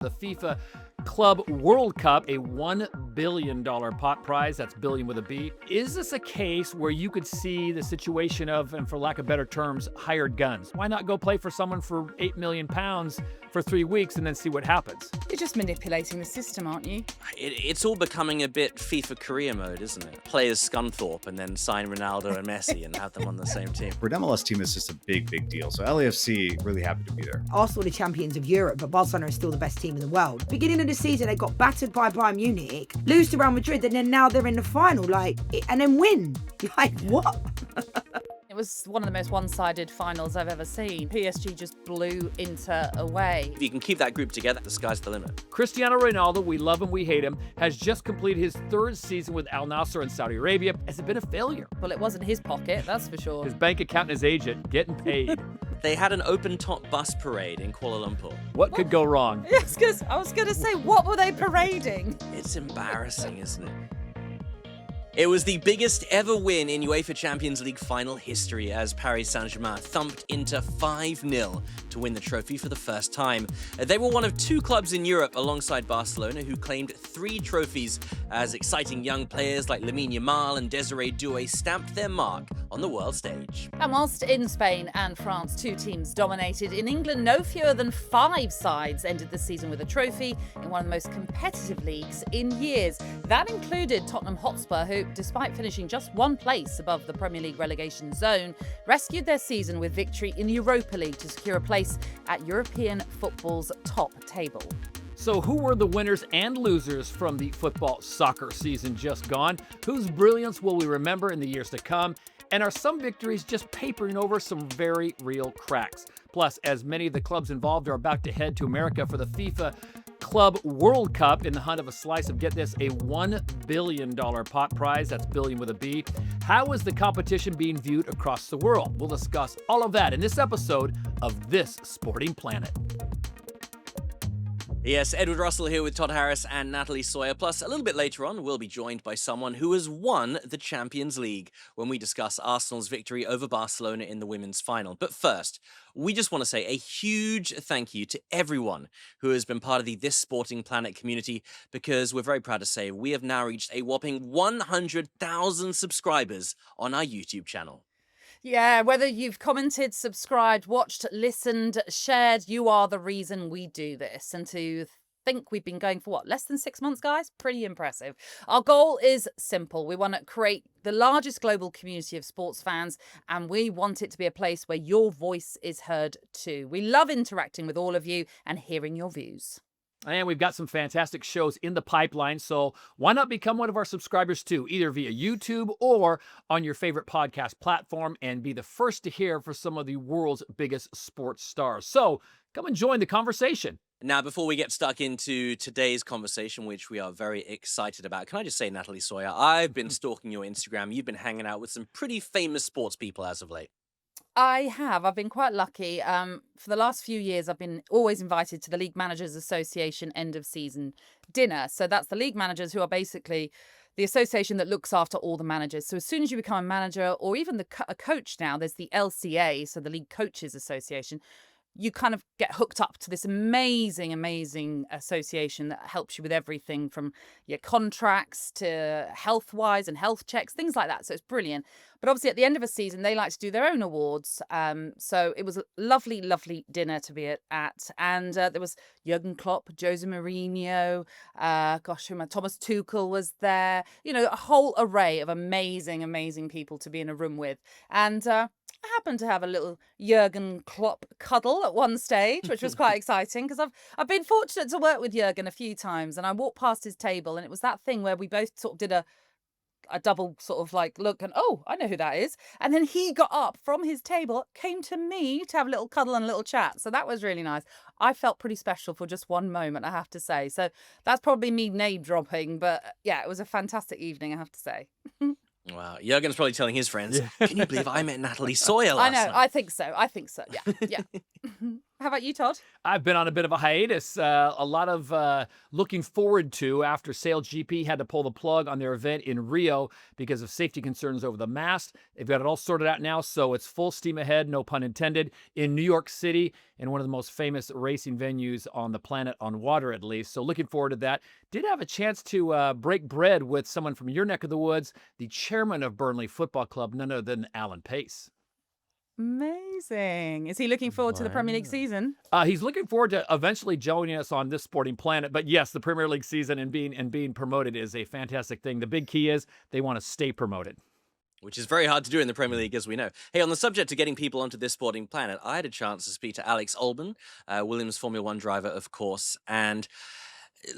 The FIFA Club World Cup, a $1 billion pot prize, that's billion with a B. Is this a case where you could see the situation of, and for lack of better terms, hired guns? Why not go play for someone for £8 million for 3 weeks and then see what happens? You're just manipulating the system, aren't you? It's all becoming a bit FIFA career mode, isn't it? Play as Scunthorpe and then sign Ronaldo and Messi and have them on the same team. For an MLS team, it's just a big deal. So LAFC, really happy to be there. Arsenal are the champions of Europe, but Barcelona is still the best team in the world. Beginning of the season, they got battered by Bayern Munich, lose to Real Madrid, and then now they're in the final, and then win. Like, what? It was one of the most one-sided finals I've ever seen. PSG just blew Inter away. If you can keep that group together, the sky's the limit. Cristiano Ronaldo, we love him, we hate him, has just completed his 3rd season with Al Nassr in Saudi Arabia. Has it been a failure? Well, it wasn't his pocket, that's for sure. His bank account and his agent getting paid. They had an open-top bus parade in Kuala Lumpur. What could go wrong? Yes, because I was going to say, what were they parading? It's embarrassing, isn't it? It was the biggest ever win in UEFA Champions League final history as Paris Saint-Germain thumped Inter 5-0 to win the trophy for the first time. They were one of 2 clubs in Europe alongside Barcelona who claimed 3 trophies as exciting young players like Lamine Yamal and Desiree Doué stamped their mark on the world stage. And whilst in Spain and France 2 teams dominated, in England no fewer than 5 sides ended the season with a trophy in one of the most competitive leagues in years. That included Tottenham Hotspur, who, despite finishing just 1 place above the Premier League relegation zone, rescued their season with victory in the Europa League to secure a place at European football's top table. So who were the winners and losers from the football soccer season just gone? Whose brilliance will we remember in the years to come? And are some victories just papering over some very real cracks? Plus, as many of the clubs involved are about to head to America for the FIFA Club World Cup in the hunt of a slice of, get this, a $1 billion pot prize, that's billion with a B. How is the competition being viewed across the world? We'll discuss all of that in this episode of This Sporting Planet. Yes, Edward Russell here with Todd Harris and Natalie Sawyer. Plus, a little bit later on, we'll be joined by someone who has won the Champions League when we discuss Arsenal's victory over Barcelona in the women's final. But first, we just want to say a huge thank you to everyone who has been part of the This Sporting Planet community, because we're very proud to say we have now reached a whopping 100,000 subscribers on our YouTube channel. Yeah, whether you've commented, subscribed, watched, listened, shared, you are the reason we do this. And to think we've been going for less than 6 months, guys? Pretty impressive. Our goal is simple. We want to create the largest global community of sports fans, and we want it to be a place where your voice is heard too. We love interacting with all of you and hearing your views. And we've got some fantastic shows in the pipeline, so why not become one of our subscribers too, either via YouTube or on your favorite podcast platform, and be the first to hear for some of the world's biggest sports stars. So come and join the conversation. Now, before we get stuck into today's conversation, which we are very excited about, can I just say, Natalie Sawyer, I've been stalking your Instagram. You've been hanging out with some pretty famous sports people as of late. I have. I've been quite lucky. For the last few years, I've been always invited to the League Managers Association end of season dinner. So that's the league managers, who are basically the association that looks after all the managers. So as soon as you become a manager, or even a coach now, there's the LCA, so the League Coaches Association. You kind of get hooked up to this amazing association that helps you with everything from your contracts to health-wise and health checks, things like that. So it's brilliant. But obviously at the end of a season, they like to do their own awards. So it was a lovely dinner to be at. And there was Jurgen Klopp, Jose Mourinho, Thomas Tuchel was there. You know, a whole array of amazing people to be in a room with. And I happened to have a little Jurgen Klopp cuddle at one stage, which was quite exciting, because I've been fortunate to work with Jurgen a few times, and I walked past his table, and it was that thing where we both sort of did a double sort of like look, and oh, I know who that is. And then he got up from his table, came to me to have a little cuddle and a little chat. So that was really nice. I felt pretty special for just one moment, I have to say. So that's probably me name dropping, but yeah, it was a fantastic evening, I have to say. Wow, Jurgen's probably telling his friends, Can you believe I met Natalie Sawyer last night? I know, I think so, yeah. How about you, Todd? I've been on a bit of a hiatus. A lot of looking forward to after SailGP had to pull the plug on their event in Rio because of safety concerns over the mast. They've got it all sorted out now, so it's full steam ahead, no pun intended, in New York City, in one of the most famous racing venues on the planet, on water at least. So looking forward to that. Did have a chance to break bread with someone from your neck of the woods, the chairman of Burnley Football Club, none other than Alan Pace. Amazing. Is he looking forward to the Premier League season? He's looking forward to eventually joining us on this sporting planet. But yes, the Premier League season and being promoted is a fantastic thing. The big key is they want to stay promoted. Which is very hard to do in the Premier League, as we know. Hey, on the subject of getting people onto this sporting planet, I had a chance to speak to Alex Albon, Williams Formula One driver, of course. And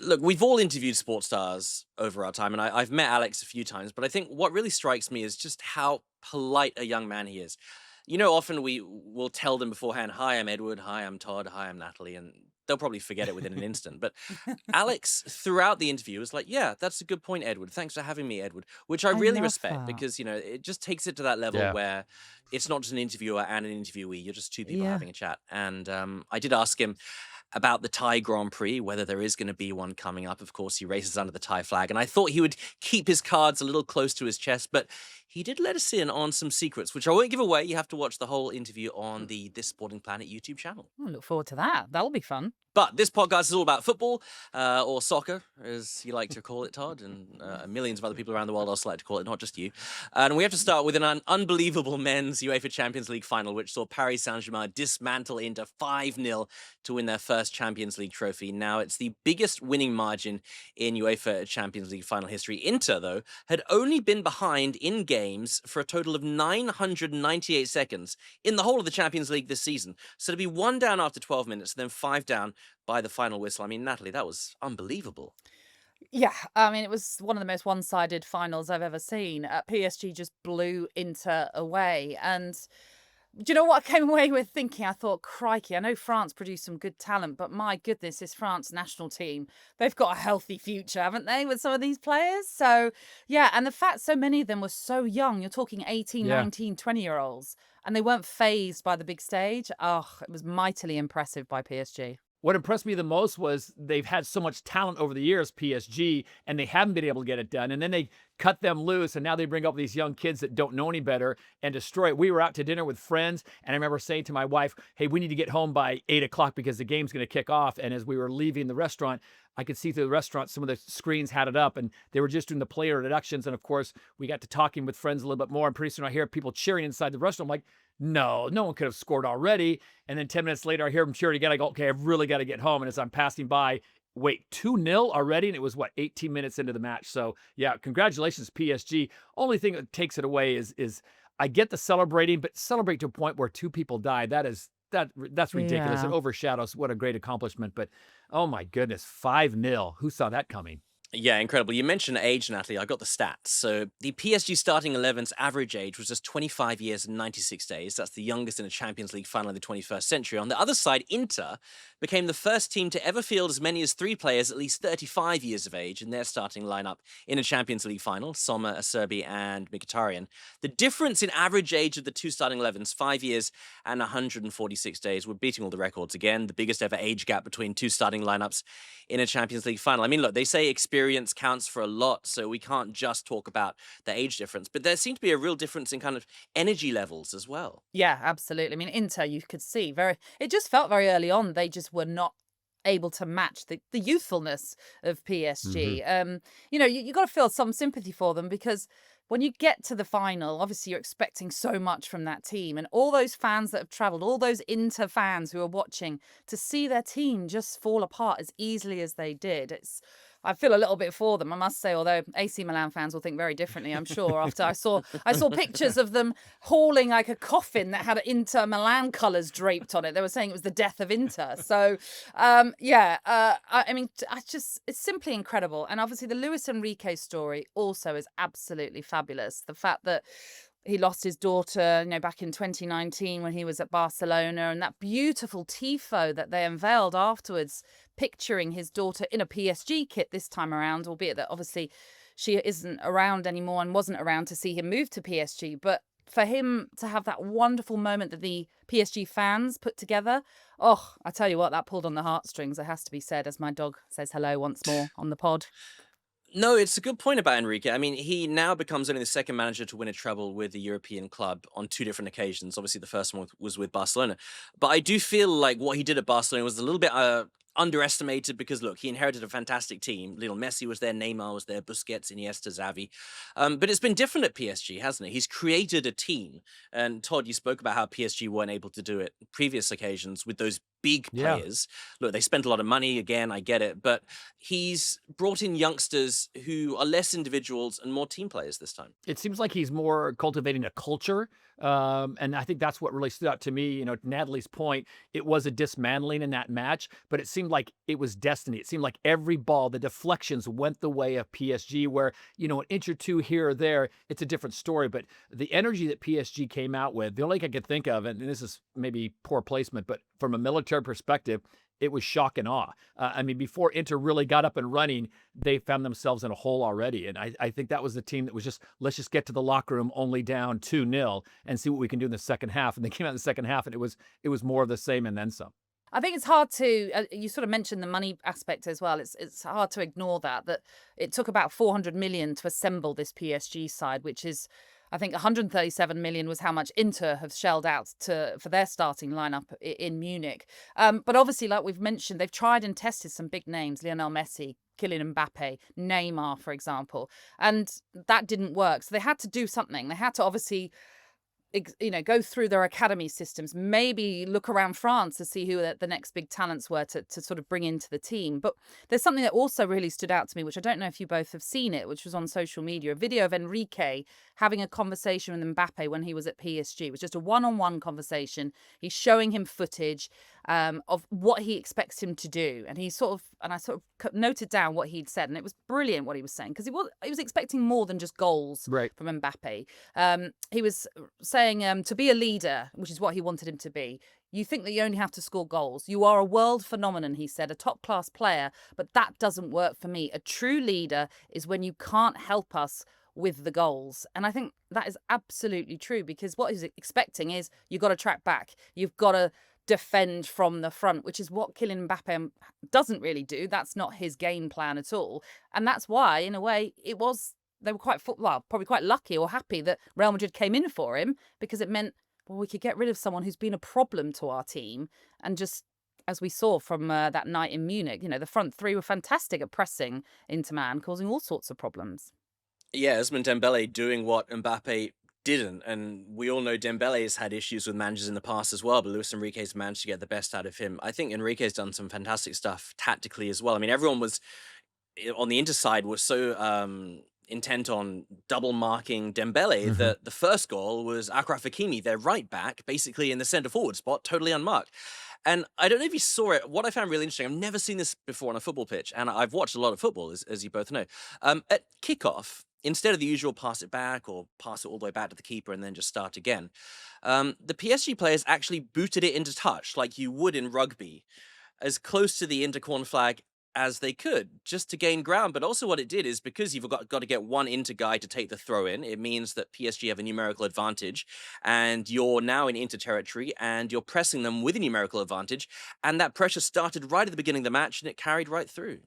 look, we've all interviewed sports stars over our time, and I've met Alex a few times. But I think what really strikes me is just how polite a young man he is. You know, often we will tell them beforehand, hi, I'm Edward, hi, I'm Todd, hi, I'm Natalie, and they'll probably forget it within an instant. But Alex, throughout the interview, was like, yeah, that's a good point, Edward. Thanks for having me, Edward, which I really love respect that. because, you know, it just takes it to that level where it's not just an interviewer and an interviewee. You're just two people having a chat. And I did ask him about the Thai Grand Prix, whether there is going to be one coming up. Of course, he races under the Thai flag, and I thought he would keep his cards a little close to his chest, but he did let us in on some secrets, which I won't give away. You have to watch the whole interview on the This Sporting Planet YouTube channel. I look forward to that. That'll be fun. But this podcast is all about football, or soccer, as you like to call it, Todd, and millions of other people around the world also like to call it, not just you. And we have to start with an unbelievable men's UEFA Champions League final, which saw Paris Saint-Germain dismantle Inter 5-0 to win their first Champions League trophy. Now, it's the biggest winning margin in UEFA Champions League final history. Inter, though, had only been behind in games for a total of 998 seconds in the whole of the Champions League this season. So to be 1 down after 12 minutes, then 5 down by the final whistle. I mean, Natalie, that was unbelievable. Yeah, I mean, it was one of the most one-sided finals I've ever seen. PSG just blew Inter away. And do you know what I came away with thinking? I thought, crikey, I know France produced some good talent, but my goodness, this France national team, they've got a healthy future, haven't they, with some of these players? So, yeah, and the fact so many of them were so young, you're talking 18, 19, 20-year-olds, and they weren't fazed by the big stage. Oh, it was mightily impressive by PSG. What impressed me the most was they've had so much talent over the years, PSG, and they haven't been able to get it done. And then they cut them loose, and now they bring up these young kids that don't know any better and destroy it. We were out to dinner with friends, and I remember saying to my wife, hey, we need to get home by 8 o'clock because the game's going to kick off. And as we were leaving the restaurant, I could see through the restaurant some of the screens had it up, and they were just doing the player introductions. And, of course, we got to talking with friends a little bit more, and pretty soon I hear people cheering inside the restaurant. I'm like, no one could have scored already. And then 10 minutes later, I hear them cheering again. I go, okay, I've really got to get home. And as I'm passing by, wait, 2-0 already? And it was, 18 minutes into the match. So, yeah, congratulations, PSG. Only thing that takes it away is I get the celebrating, but celebrate to a point where 2 people died. That's ridiculous. Yeah. It overshadows what a great accomplishment. But, oh, my goodness, 5-0. Who saw that coming? Yeah, incredible. You mentioned age, Natalie. I got the stats. So the PSG starting 11's average age was just 25 years and 96 days. That's the youngest in a Champions League final in the 21st century. On the other side, Inter became the first team to ever field as many as 3 players at least 35 years of age in their starting lineup in a Champions League final, Sommer, Acerbi, and Mkhitaryan. The difference in average age of the 2 starting 11s, 5 years and 146 days, were beating all the records again, the biggest ever age gap between 2 starting lineups in a Champions League final. I mean, look, they say experience counts for a lot, so we can't just talk about the age difference, but there seemed to be a real difference in kind of energy levels as well. Yeah, absolutely. I mean, Inter, you could see it just felt very early on they just were not able to match the youthfulness of PSG. You know, you got to feel some sympathy for them because when you get to the final, obviously you're expecting so much from that team, and all those fans that have travelled, all those Inter fans who are watching, to see their team just fall apart as easily as they did. I feel a little bit for them, I must say, although AC Milan fans will think very differently, I'm sure, after I saw pictures of them hauling like a coffin that had Inter Milan colours draped on it. They were saying it was the death of Inter. So, I mean, it's simply incredible. And obviously the Luis Enrique story also is absolutely fabulous. The fact that he lost his daughter, back in 2019 when he was at Barcelona, and that beautiful tifo that they unveiled afterwards, picturing his daughter in a PSG kit this time around, albeit that obviously she isn't around anymore and wasn't around to see him move to PSG. But for him to have that wonderful moment that the PSG fans put together, oh, I tell you what, that pulled on the heartstrings, it has to be said, as my dog says hello once more on the pod. No, it's a good point about Enrique. I mean, he now becomes only the second manager to win a treble with the European club on 2 different occasions. Obviously, the first one was with Barcelona. But I do feel like what he did at Barcelona was a little bit underestimated because, look, he inherited a fantastic team. Lionel Messi was there, Neymar was there, Busquets, Iniesta, Xavi. But it's been different at PSG, hasn't it? He's created a team. And Todd, you spoke about how PSG weren't able to do it previous occasions with those big players. Look, they spent a lot of money. Again, I get it. But he's brought in youngsters who are less individuals and more team players this time. It seems like he's more cultivating a culture. And I think that's what really stood out to me. You know, to Natalie's point, it was a dismantling in that match, but it seemed like it was destiny. It seemed like every ball, the deflections went the way of PSG, where, you know, an inch or two here or there, it's a different story. But the energy that PSG came out with, the only thing I could think of, and this is maybe poor placement, but from a military perspective, it was shock and awe. I mean, before Inter really got up and running, they found themselves in a hole already. And I think that was the team that was just, let's just get to the locker room only down 2-0 and see what we can do in the second half. And they came out in the second half, and it was more of the same and then some. I think it's hard to, you sort of mentioned the money aspect as well. It's hard to ignore that it took about 400 million to assemble this PSG side, which is, I think 137 million was how much Inter have shelled out for their starting lineup in Munich. But obviously, like we've mentioned, they've tried and tested some big names, Lionel Messi, Kylian Mbappe, Neymar, for example, and that didn't work. So they had to do something. They had to obviously, you know, go through their academy systems, maybe look around France to see who the next big talents were to sort of bring into the team. But there's something that also really stood out to me, which I don't know if you both have seen it, which was on social media, a video of Enrique having a conversation with Mbappe when he was at PSG. It was just a one-on-one conversation. He's showing him footage of what he expects him to do. And I sort of noted down what he'd said, and it was brilliant what he was saying, because he was expecting more than just goals from Mbappe. He was saying to be a leader, which is what he wanted him to be, you think that you only have to score goals. You are a world phenomenon, he said, a top-class player, but that doesn't work for me. A true leader is when you can't help us with the goals. And I think that is absolutely true, because what he's expecting is you've got to track back. You've got to defend from the front, which is what Kylian Mbappe doesn't really do. That's not his game plan at all. And that's why, in a way, they were probably quite lucky or happy that Real Madrid came in for him, because it meant, well, we could get rid of someone who's been a problem to our team. And just, as we saw from that night in Munich, you know, the front three were fantastic at pressing Inter Milan, causing all sorts of problems. Yeah, Ousmane Dembele doing what Mbappe didn't. And we all know Dembele's had issues with managers in the past as well, but Luis Enrique's managed to get the best out of him. I think Enrique's done some fantastic stuff tactically as well. I mean, everyone was on the Inter side was so intent on double marking Dembele that the first goal was Achraf Hakimi, their right back, basically in the centre forward spot, totally unmarked. And I don't know if you saw it. What I found really interesting, I've never seen this before on a football pitch, and I've watched a lot of football, as you both know. At kickoff, instead of the usual pass it back or pass it all the way back to the keeper and then just start again, the PSG players actually booted it into touch like you would in rugby, as close to the Inter corner flag as they could, just to gain ground. But also what it did is, because you've got to get one Inter guy to take the throw in, it means that PSG have a numerical advantage, and you're now in Inter territory and you're pressing them with a numerical advantage. And that pressure started right at the beginning of the match and it carried right through.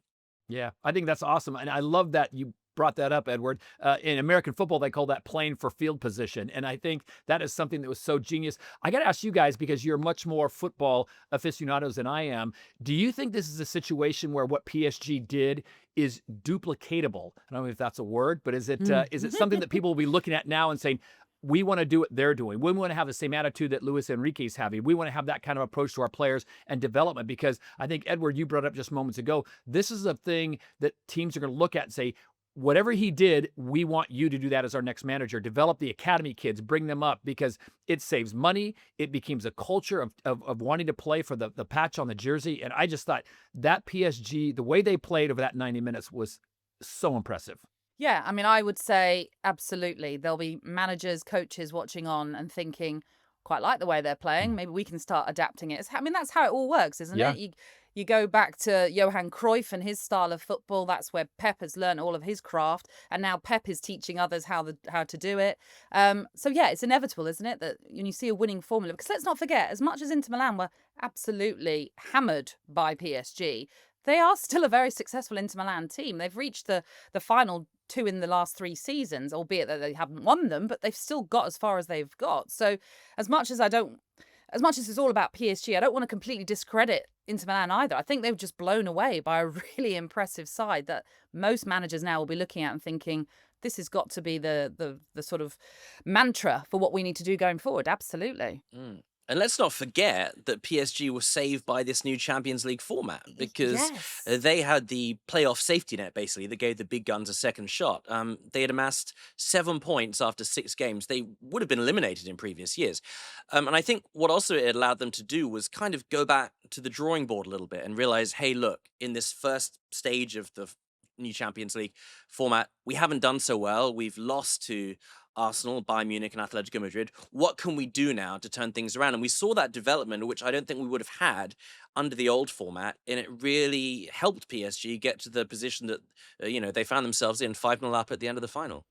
Yeah, I think that's awesome. And I love that you brought that up, Edward. In American football, they call that playing for field position. And I think that is something that was so genius. I got to ask you guys, because you're much more football aficionados than I am. Do you think this is a situation where what PSG did is duplicatable? I don't know if that's a word, but is it something that people will be looking at now and saying, we want to do what they're doing? We want to have the same attitude that Luis Enrique's having. We want to have that kind of approach to our players and development, because I think, Edward, you brought up just moments ago, this is a thing that teams are going to look at and say, whatever he did, we want you to do that as our next manager. Develop the academy kids, bring them up, because it saves money. It becomes a culture of wanting to play for the patch on the jersey. And I just thought that PSG, the way they played over that 90 minutes was so impressive. Yeah, I mean, I would say absolutely. There'll be managers, coaches watching on and thinking, quite like the way they're playing. Maybe we can start adapting it. I mean, that's how it all works, isn't it? You go back to Johan Cruyff and his style of football. That's where Pep has learned all of his craft. And now Pep is teaching others how to do it. So, yeah, it's inevitable, isn't it, that when you see a winning formula, because let's not forget, as much as Inter Milan were absolutely hammered by PSG, they are still a very successful Inter Milan team. They've reached the final 2 in the last 3 seasons, albeit that they haven't won them, but they've still got as far as they've got. So as much as it's all about PSG, I don't want to completely discredit Inter Milan either. I think they've just blown away by a really impressive side that most managers now will be looking at and thinking, this has got to be the sort of mantra for what we need to do going forward. Absolutely. And let's not forget that PSG was saved by this new Champions League format because they had the playoff safety net, basically, that gave the big guns a second shot. They had amassed 7 points after 6 games. They would have been eliminated in previous years. And I think what also it allowed them to do was kind of go back to the drawing board a little bit and realize, hey, look, in this first stage of the new Champions League format, we haven't done so well. We've lost to Arsenal, Bayern Munich and Atletico Madrid. What can we do now to turn things around? And we saw that development, which I don't think we would have had under the old format. And it really helped PSG get to the position that, they found themselves in 5-0 up at the end of the final.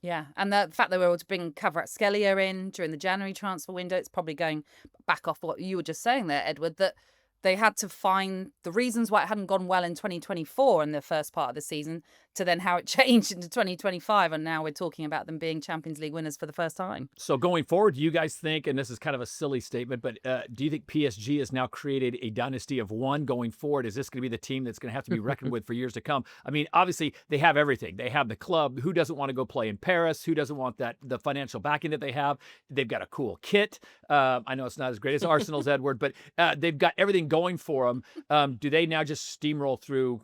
Yeah, and the fact that we were able to bring Kvaratskhelia in during the January transfer window, it's probably going back off what you were just saying there, Edward, that they had to find the reasons why it hadn't gone well in 2024 in the first part of the season to then how it changed into 2025. And now we're talking about them being Champions League winners for the first time. So going forward, do you guys think, and this is kind of a silly statement, but do you think PSG has now created a dynasty of one going forward? Is this going to be the team that's going to have to be reckoned with for years to come? I mean, obviously, they have everything. They have the club. Who doesn't want to go play in Paris? Who doesn't want the financial backing that they have? They've got a cool kit. I know it's not as great as Arsenal's, Edward, but they've got everything going for them. Do they now just steamroll through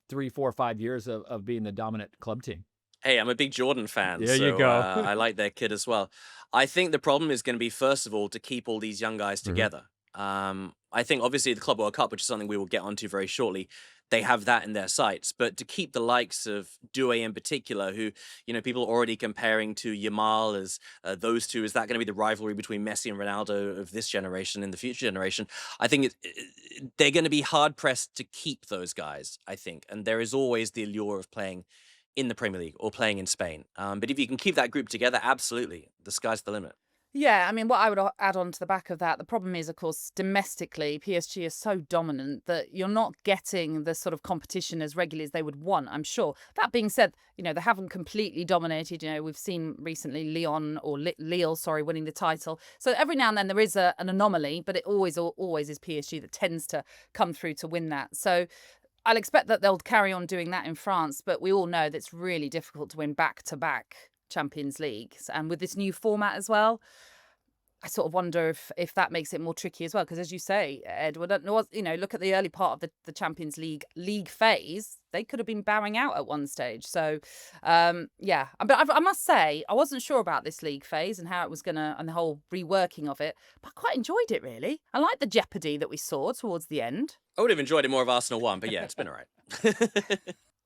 3, 4, 5 years of being the dominant club team? Hey, I'm a big Jordan fan. There you go. I like their kid as well. I think the problem is going to be, first of all, to keep all these young guys together. I think, obviously, the Club World Cup, which is something we will get onto very shortly, they have that in their sights. But to keep the likes of Doué in particular, who, people are already comparing to Yamal as those two, is that going to be the rivalry between Messi and Ronaldo of this generation and the future generation? I think they're going to be hard-pressed to keep those guys, I think. And there is always the allure of playing in the Premier League or playing in Spain. But if you can keep that group together, absolutely, the sky's the limit. Yeah, I mean, what I would add on to the back of that, the problem is, of course, domestically, PSG is so dominant that you're not getting the sort of competition as regularly as they would want, I'm sure. That being said, they haven't completely dominated. We've seen recently Lyon or Lille, winning the title. So every now and then there is an anomaly, but it always is PSG that tends to come through to win that. So I'll expect that they'll carry on doing that in France, but we all know that it's really difficult to win back-to-back Champions League, and with this new format as well, I sort of wonder if that makes it more tricky as well. Because as you say, Edward, look at the early part of the Champions League phase. They could have been bowing out at one stage. So, yeah. But I must say, I wasn't sure about this league phase and how it was and the whole reworking of it. But I quite enjoyed it, really. I like the jeopardy that we saw towards the end. I would have enjoyed it more if Arsenal won, but yeah, it's been all right.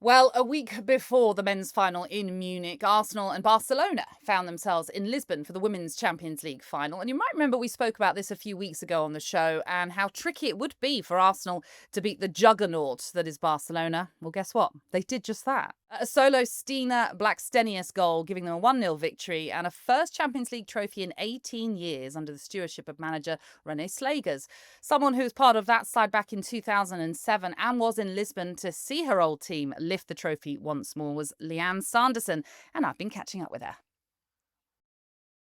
Well, a week before the men's final in Munich, Arsenal and Barcelona found themselves in Lisbon for the Women's Champions League final. And you might remember we spoke about this a few weeks ago on the show and how tricky it would be for Arsenal to beat the juggernaut that is Barcelona. Well, guess what? They did just that. A solo Stina Blackstenius goal, giving them a 1-0 victory and a first Champions League trophy in 18 years under the stewardship of manager René Slagers. Someone who was part of that side back in 2007 and was in Lisbon to see her old team lift the trophy once more was Lianne Sanderson, and I've been catching up with her.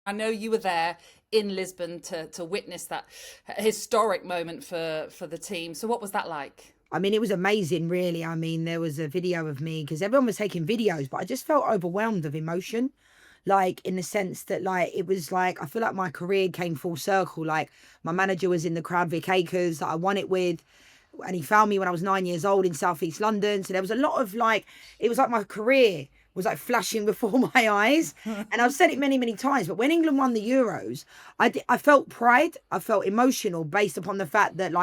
I know you were there in Lisbon to witness that historic moment for the team. So what was that like? I mean, it was amazing, really. I mean, there was a video of me because everyone was taking videos, but I just felt overwhelmed of emotion. Like, in the sense that, it was like, I feel like my career came full circle. Like, my manager was in the crowd, Vic Akers, that I won it with. And he found me when I was 9 years old in Southeast London. So there was a lot of it was like my career was flashing before my eyes. And I've said it many, many times, but when England won the Euros, I felt pride. I felt emotional based upon the fact that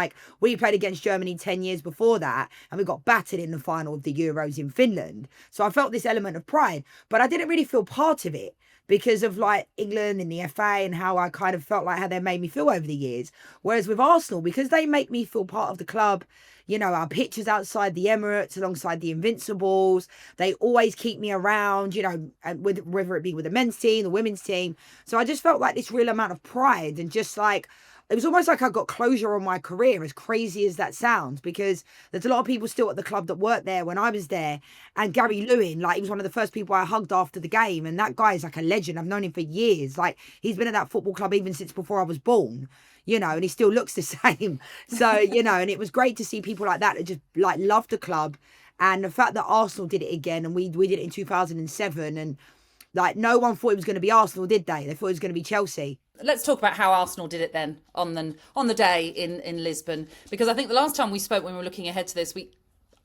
we played against Germany 10 years before that and we got battered in the final of the Euros in Finland. So I felt this element of pride, but I didn't really feel part of it because of like England and the FA and how I kind of felt like how they made me feel over the years. Whereas with Arsenal, because they make me feel part of the club, you know, our pictures outside the Emirates alongside the Invincibles, they always keep me around, you know, and whether it be with the men's team, the women's team. So I just felt like this real amount of pride and just like, it was almost like I got closure on my career, as crazy as that sounds, because there's a lot of people still at the club that worked there when I was there. And Gary Lewin, like, he was one of the first people I hugged after the game. And that guy is like a legend. I've known him for years. Like, he's been at that football club even since before I was born, you know, and he still looks the same. So, you know, and it was great to see people like that just like love the club. And the fact that Arsenal did it again, and we did it in 2007, and like no one thought it was going to be Arsenal, did they? They thought it was going to be Chelsea. Let's talk about how Arsenal did it then on the day in Lisbon, because I think the last time we spoke when we were looking ahead to this,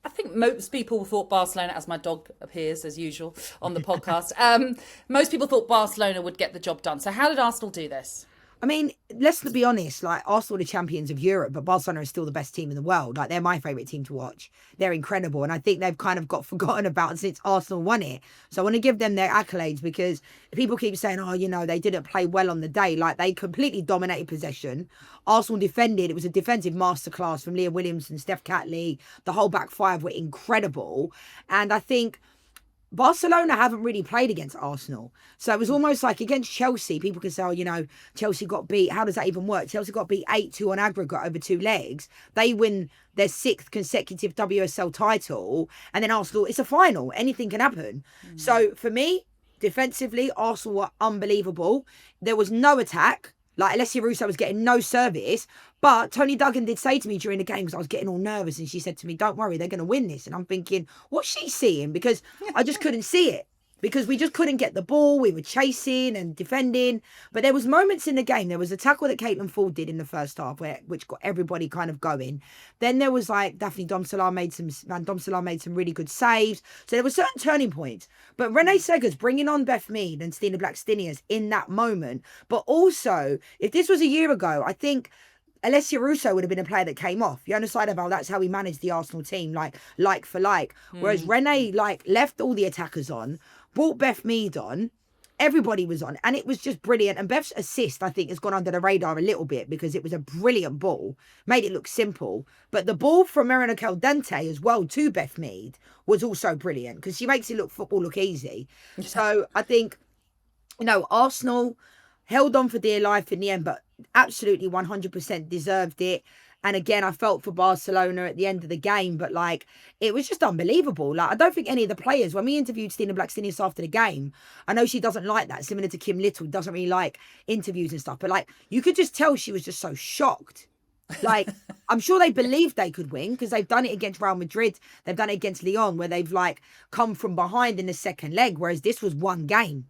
I think most people thought Barcelona, as my dog appears as usual on the podcast, most people thought Barcelona would get the job done. So how did Arsenal do this? I mean, let's be honest, like Arsenal are the champions of Europe, but Barcelona is still the best team in the world. Like, they're my favourite team to watch. They're incredible. And I think they've kind of got forgotten about since Arsenal won it. So I want to give them their accolades, because people keep saying, oh, you know, they didn't play well on the day. Like, they completely dominated possession. Arsenal defended. It was a defensive masterclass from Leah Williams and Steph Catley. The whole back five were incredible. And I think Barcelona haven't really played against Arsenal. So it was almost like against Chelsea, people can say, oh, you know, Chelsea got beat. How does that even work? Chelsea got beat 8-2 on aggregate over 2 legs. They win their 6th consecutive WSL title. And then Arsenal, it's a final. Anything can happen. So for me, defensively, Arsenal were unbelievable. There was no attack. Like, Alessia Russo was getting no service. But Toni Duggan did say to me during the game, because I was getting all nervous, and she said to me, don't worry, they're going to win this. And I'm thinking, what's she seeing? Because I just couldn't see it. Because we just couldn't get the ball. We were chasing and defending. But there was moments in the game. There was a tackle that Caitlin Ford did in the first half, which got everybody kind of going. Then there was like Daphne Domsalar made some really good saves. So there were certain turning points. But Renee Segers bringing on Beth Mead and Stina Blackstenius in that moment. But also, if this was a year ago, I think Alessia Russo would have been a player that came off. You understand about that's how we managed the Arsenal team, like for like. Whereas Renee left all the attackers on, brought Beth Mead on, everybody was on, and it was just brilliant. And Beth's assist, I think, has gone under the radar a little bit because it was a brilliant ball, made it look simple. But the ball from Marina Caldente as well to Beth Mead was also brilliant, because she makes football look easy. So I think, you know, Arsenal held on for dear life in the end, but absolutely 100% deserved it. And again, I felt for Barcelona at the end of the game, but like, it was just unbelievable. Like, I don't think any of the players, when we interviewed Stina Blackstenius after the game, I know she doesn't like that, similar to Kim Little, doesn't really like interviews and stuff, but like, you could just tell she was just so shocked. Like, I'm sure they believed they could win, because they've done it against Real Madrid. They've done it against Lyon, where they've like come from behind in the second leg, whereas this was one game.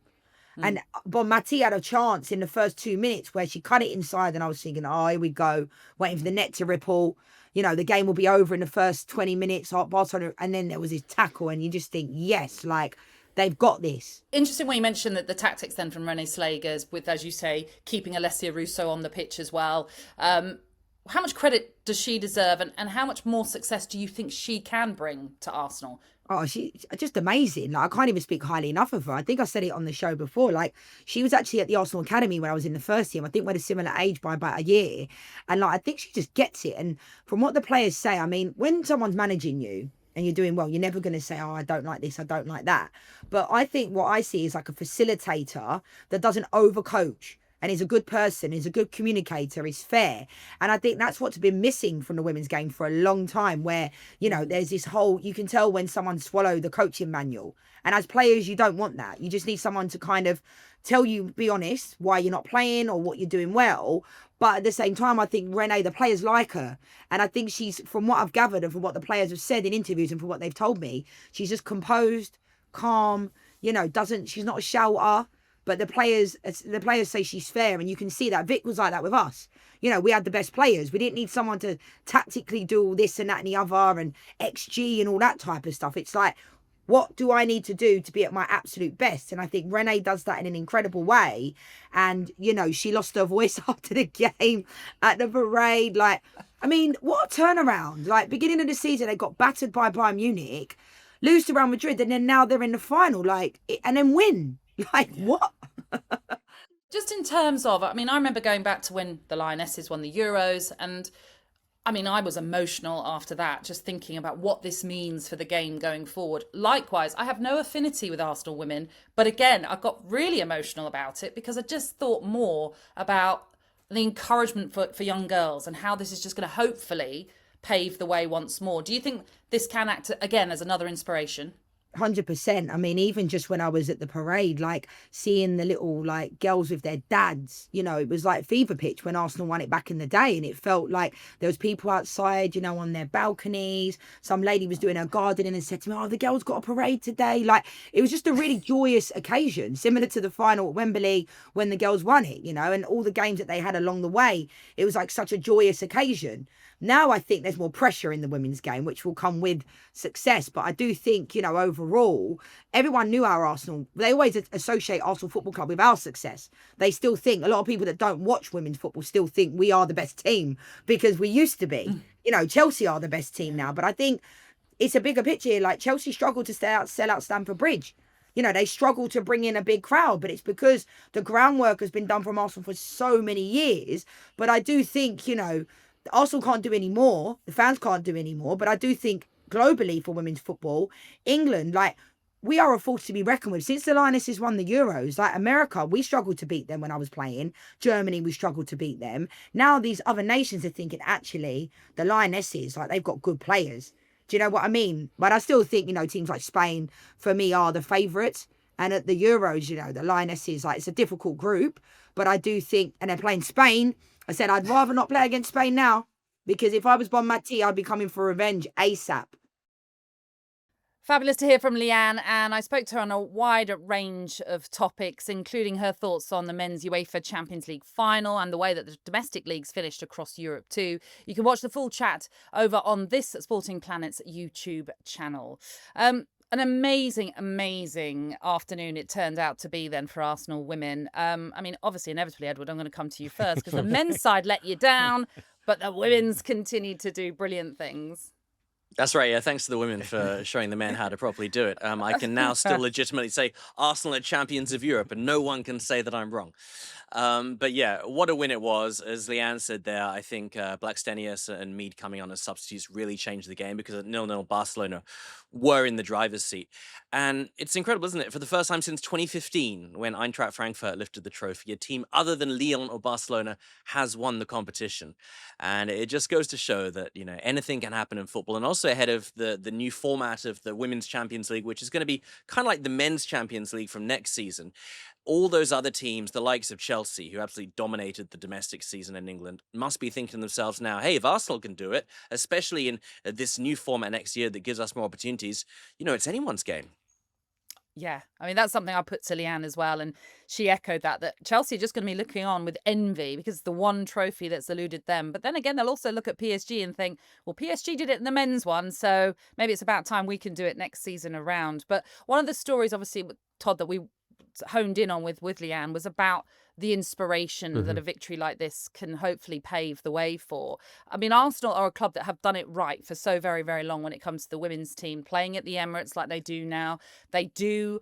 And Bonmati had a chance in the first 2 minutes where she cut it inside, and I was thinking, oh, here we go, waiting for the net to ripple. You know, the game will be over in the first 20 minutes. Barcelona, and then there was this tackle, and you just think, yes, like, they've got this. Interesting when you mentioned that the tactics then from Renee Slagers, with, as you say, keeping Alessia Russo on the pitch as well. How much credit does she deserve, and how much more success do you think she can bring to Arsenal? Oh, she's just amazing. Like, I can't even speak highly enough of her. I think I said it on the show before. Like, she was actually at the Arsenal Academy when I was in the first team. I think we're a similar age by about a year. And like, I think she just gets it. And from what the players say, I mean, when someone's managing you and you're doing well, you're never going to say, oh, I don't like this, I don't like that. But I think what I see is like a facilitator that doesn't overcoach, and is a good person, is a good communicator, is fair. And I think that's what's been missing from the women's game for a long time, where, you know, there's this whole, you can tell when someone swallowed the coaching manual. And as players, you don't want that. You just need someone to kind of tell you, be honest, why you're not playing or what you're doing well. But at the same time, I think Renee, the players like her. And I think she's, from what I've gathered and from what the players have said in interviews and from what they've told me, she's just composed, calm, you know, she's not a shouter. But the players say she's fair, and you can see that. Vic was like that with us. You know, we had the best players. We didn't need someone to tactically do all this and that and the other and XG and all that type of stuff. It's like, what do I need to do to be at my absolute best? And I think Renee does that in an incredible way. And, you know, she lost her voice after the game at the parade. Like, I mean, what a turnaround. Like, beginning of the season, they got battered by Bayern Munich, lose to Real Madrid, and then now they're in the final, like, and then win. Like, what? Just in terms of, I mean, I remember going back to when the Lionesses won the Euros, and I mean, I was emotional after that, just thinking about what this means for the game going forward. Likewise, I have no affinity with Arsenal women, but again, I got really emotional about it because I just thought more about the encouragement for young girls and how this is just going to hopefully pave the way once more. Do you think this can act again as another inspiration? 100%. I mean, even just when I was at the parade, like seeing the little like girls with their dads, you know, it was like fever pitch when Arsenal won it back in the day, and it felt like there was people outside, you know, on their balconies. Some lady was doing her gardening and said to me, "Oh, the girls got a parade today." Like, it was just a really joyous occasion, similar to the final at Wembley when the girls won it, you know, and all the games that they had along the way. It was like such a joyous occasion. Now I think there's more pressure in the women's game, which will come with success. But I do think, you know, overall, everyone knew our Arsenal. They always associate Arsenal Football Club with our success. They still think, a lot of people that don't watch women's football still think we are the best team because we used to be. You know, Chelsea are the best team now. But I think it's a bigger picture here. Like, Chelsea struggled to sell out Stamford Bridge. You know, they struggle to bring in a big crowd, but it's because the groundwork has been done from Arsenal for so many years. But I do think, you know, Arsenal can't do any more. The fans can't do any more. But I do think globally for women's football, England, like, we are a force to be reckoned with. Since the Lionesses won the Euros, like America, we struggled to beat them when I was playing. Germany, we struggled to beat them. Now these other nations are thinking, actually, the Lionesses, like, they've got good players. Do you know what I mean? But I still think, you know, teams like Spain, for me, are the favourites. And at the Euros, you know, the Lionesses, like, it's a difficult group. But I do think, and they're playing Spain. I said, I'd rather not play against Spain now, because if I was Bon Mati, I'd be coming for revenge ASAP. Fabulous to hear from Lianne, and I spoke to her on a wide range of topics, including her thoughts on the men's UEFA Champions League final and the way that the domestic leagues finished across Europe too. You can watch the full chat over on this Sporting Planet's YouTube channel. An amazing, amazing afternoon it turned out to be then for Arsenal women. I mean, obviously, inevitably, Edward, I'm going to come to you first because the men's side let you down, but the women's continued to do brilliant things. That's right. Yeah, thanks to the women for showing the men how to properly do it. I can now still legitimately say Arsenal are champions of Europe, and no one can say that I'm wrong. But yeah, what a win it was. As Lianne said there, I think Blackstenius and Mead coming on as substitutes really changed the game because at 0-0 Barcelona were in the driver's seat. And it's incredible, isn't it? For the first time since 2015, when Eintracht Frankfurt lifted the trophy, a team other than Lyon or Barcelona has won the competition. And it just goes to show that, you know, anything can happen in football. And also ahead of the new format of the Women's Champions League, which is going to be kind of like the Men's Champions League from next season. All those other teams, the likes of Chelsea, who absolutely dominated the domestic season in England, must be thinking to themselves now, hey, if Arsenal can do it, especially in this new format next year that gives us more opportunities, you know, it's anyone's game. Yeah, I mean, that's something I put to Lianne as well. And she echoed that Chelsea are just going to be looking on with envy because it's the one trophy that's eluded them. But then again, they'll also look at PSG and think, well, PSG did it in the men's one, so maybe it's about time we can do it next season around. But one of the stories, obviously, with Todd, that we honed in on with Lianne was about the inspiration that a victory like this can hopefully pave the way for. I mean, Arsenal are a club that have done it right for so very, very long when it comes to the women's team, playing at the Emirates like they do now. They do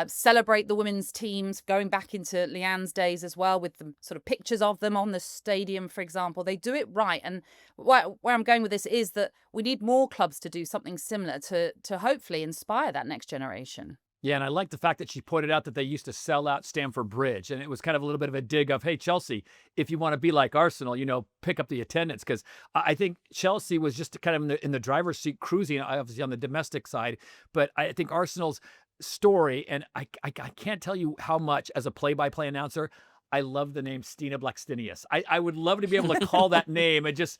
celebrate the women's teams, going back into Lianne's days as well, with the sort of pictures of them on the stadium, for example. They do it right. And where I'm going with this is that we need more clubs to do something similar to hopefully inspire that next generation. Yeah, and I like the fact that she pointed out that they used to sell out Stamford Bridge. And it was kind of a little bit of a dig of, hey, Chelsea, if you want to be like Arsenal, you know, pick up the attendance. Because I think Chelsea was just kind of in the driver's seat cruising, obviously on the domestic side. But I think Arsenal's story, and I can't tell you how much as a play-by-play announcer, I love the name Stina Blackstenius. I would love to be able to call that name. It just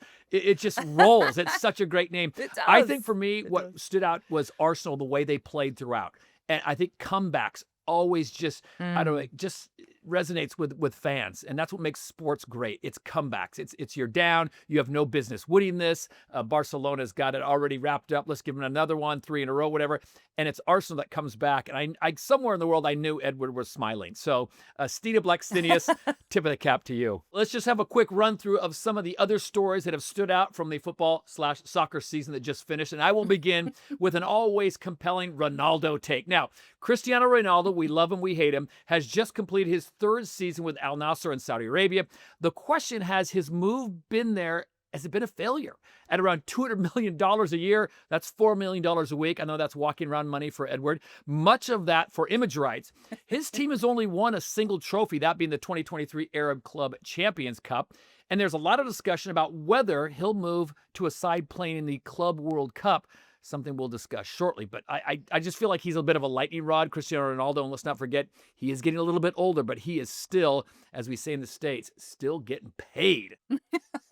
rolls. It's such a great name. It does. I think for me, what stood out was Arsenal, the way they played throughout. And I think comebacks always just, I don't know, just resonates with fans, and that's what makes sports great. It's comebacks. It's you're down, you have no business winning this. Barcelona's got it already wrapped up. Let's give them another one, 3 in a row, whatever. And it's Arsenal that comes back. And I somewhere in the world I knew Edward was smiling. So Stina Blackstenius, tip of the cap to you. Let's just have a quick run through of some of the other stories that have stood out from the football/soccer season that just finished. And I will begin with an always compelling Ronaldo take. Now, Cristiano Ronaldo, we love him, we hate him, has just completed his 3rd season with Al Nassr in Saudi Arabia. The question, has his move been there? Has it been a failure? At around $200 million a year, that's $4 million a week. I know that's walking around money for Edward. Much of that for image rights. His team has only won a single trophy, that being the 2023 Arab Club Champions Cup. And there's a lot of discussion about whether he'll move to a side playing in the Club World Cup, something we'll discuss shortly. But I just feel like he's a bit of a lightning rod, Cristiano Ronaldo. And let's not forget, he is getting a little bit older, but he is still, as we say in the States, still getting paid.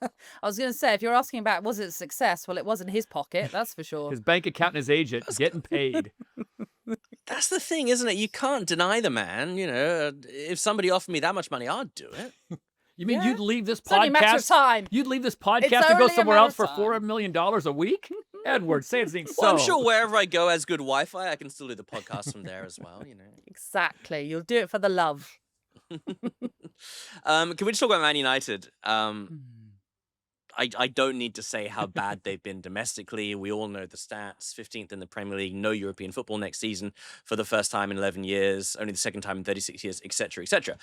I was going to say, if you're asking about was it a success, well, it was in his pocket, that's for sure. His bank account and his agent getting paid. That's the thing, isn't it? You can't deny the man. You know, if somebody offered me that much money, I'd do it. You mean you'd leave this It's only a matter of podcast? time. You'd leave this It's podcast to go only a somewhere matter else of for time. $4 million a week? Edward, say it ain't so. Well, I'm sure wherever I go has good Wi-Fi, I can still do the podcast from there as well. You know. Exactly. You'll do it for the love. Can we just talk about Man United? I don't need to say how bad they've been domestically. We all know the stats. 15th in the Premier League, no European football next season for the first time in 11 years, only the second time in 36 years, etc., etc.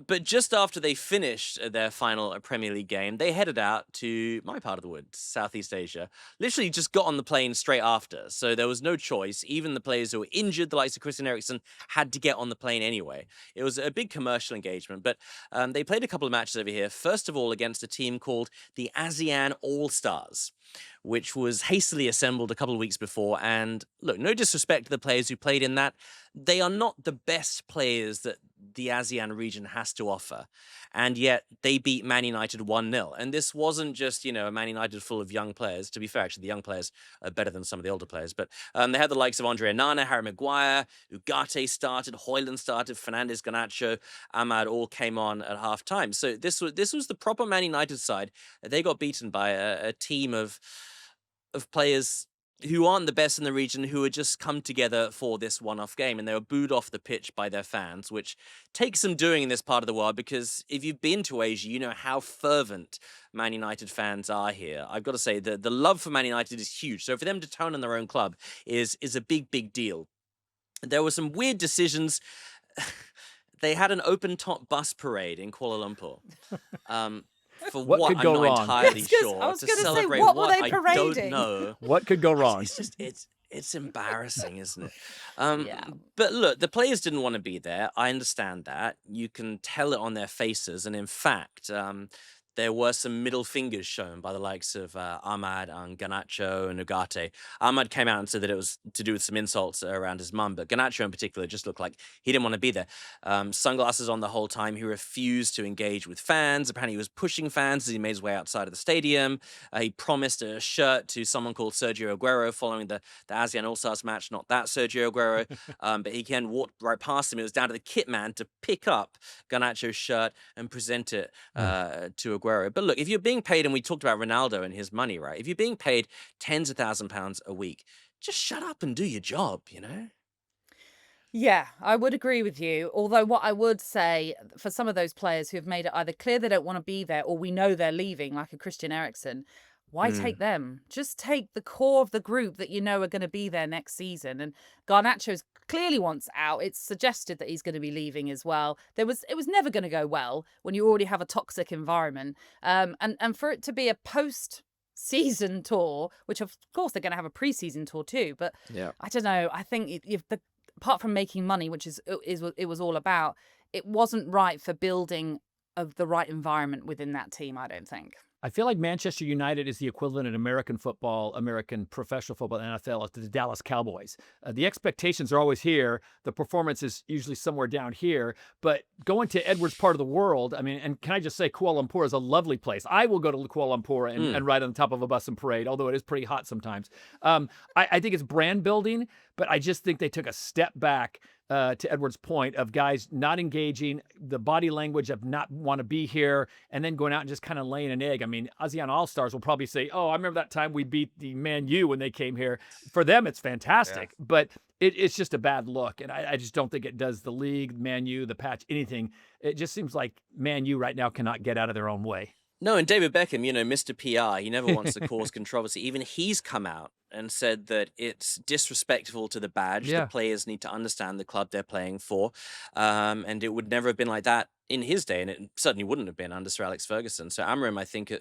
But just after they finished their final Premier League game, they headed out to my part of the woods, Southeast Asia. Literally just got on the plane straight after. So there was no choice. Even the players who were injured, the likes of Christian Eriksen, had to get on the plane anyway. It was a big commercial engagement. But they played a couple of matches over here. First of all, against a team called the ASEAN All-Stars, which was hastily assembled a couple of weeks before. And look, no disrespect to the players who played in that. They are not the best players that the ASEAN region has to offer. And yet they beat Man United 1-0. And this wasn't just, you know, a Man United full of young players. To be fair, actually, the young players are better than some of the older players. But they had the likes of Andre Onana, Harry Maguire, Ugarte started, Højlund started, Fernandes, Garnacho, Ahmad all came on at half-time. So this was the proper Man United side. They got beaten by a team of players who aren't the best in the region, who had just come together for this one-off game, and they were booed off the pitch by their fans, which takes some doing in this part of the world, because if you've been to Asia, you know how fervent Man United fans are here. I've got to say, the love for Man United is huge, so for them to turn on their own club is a big, big deal. There were some weird decisions. They had an open-top bus parade in Kuala Lumpur. For What could go I'm wrong? not entirely I was sure. To gonna say, celebrate what were they I parading? don't know. What could go wrong? It's just it's embarrassing, isn't it? Yeah. But look, the players didn't want to be there. I understand that. You can tell it on their faces, and in fact, there were some middle fingers shown by the likes of Ahmad and Garnacho and Ugarte. Ahmad came out and said that it was to do with some insults around his mum, but Garnacho in particular just looked like he didn't want to be there. Sunglasses on the whole time. He refused to engage with fans. Apparently he was pushing fans as he made his way outside of the stadium. He promised a shirt to someone called Sergio Aguero following the ASEAN All-Stars match. Not that Sergio Aguero, but he again walked right past him. It was down to the kit man to pick up Garnacho's shirt and present it to Aguero. But look, if you're being paid, and we talked about Ronaldo and his money, right? If you're being paid tens of £1,000s a week, just shut up and do your job, you know? Yeah, I would agree with you. Although what I would say for some of those players who have made it either clear they don't want to be there, or we know they're leaving, like a Christian Eriksen, why take them? Just take the core of the group that you know are going to be there next season. And Garnacho clearly wants out. It's suggested that he's going to be leaving as well. It was never going to go well when you already have a toxic environment. And for it to be a post-season tour, which of course they're going to have a pre-season tour too, but Yeah. I don't know. I think apart from making money, which is it was all about, it wasn't right for building of the right environment within that team, I don't think. I feel like Manchester United is the equivalent in American football, American professional football, NFL, to the Dallas Cowboys. The expectations are always here. The performance is usually somewhere down here. But going to Edward's part of the world, I mean, and can I just say Kuala Lumpur is a lovely place. I will go to Kuala Lumpur and ride on the top of a bus and parade, although it is pretty hot sometimes. I think it's brand building, but I just think they took a step back to Edward's point of guys not engaging, the body language of not want to be here, and then going out and just kind of laying an egg. I mean, ASEAN All-Stars will probably say, oh, I remember that time we beat the Man U when they came here. For them, it's fantastic, but it's just a bad look. And I just don't think it does the league, Man U, the patch, anything. It just seems like Man U right now cannot get out of their own way. No, and David Beckham, Mr. PR, he never wants to cause controversy. Even he's come out and said that it's disrespectful to the badge. Yeah. The players need to understand the club they're playing for. And it would never have been like that in his day, and it certainly wouldn't have been under Sir Alex Ferguson. So Amram, I think,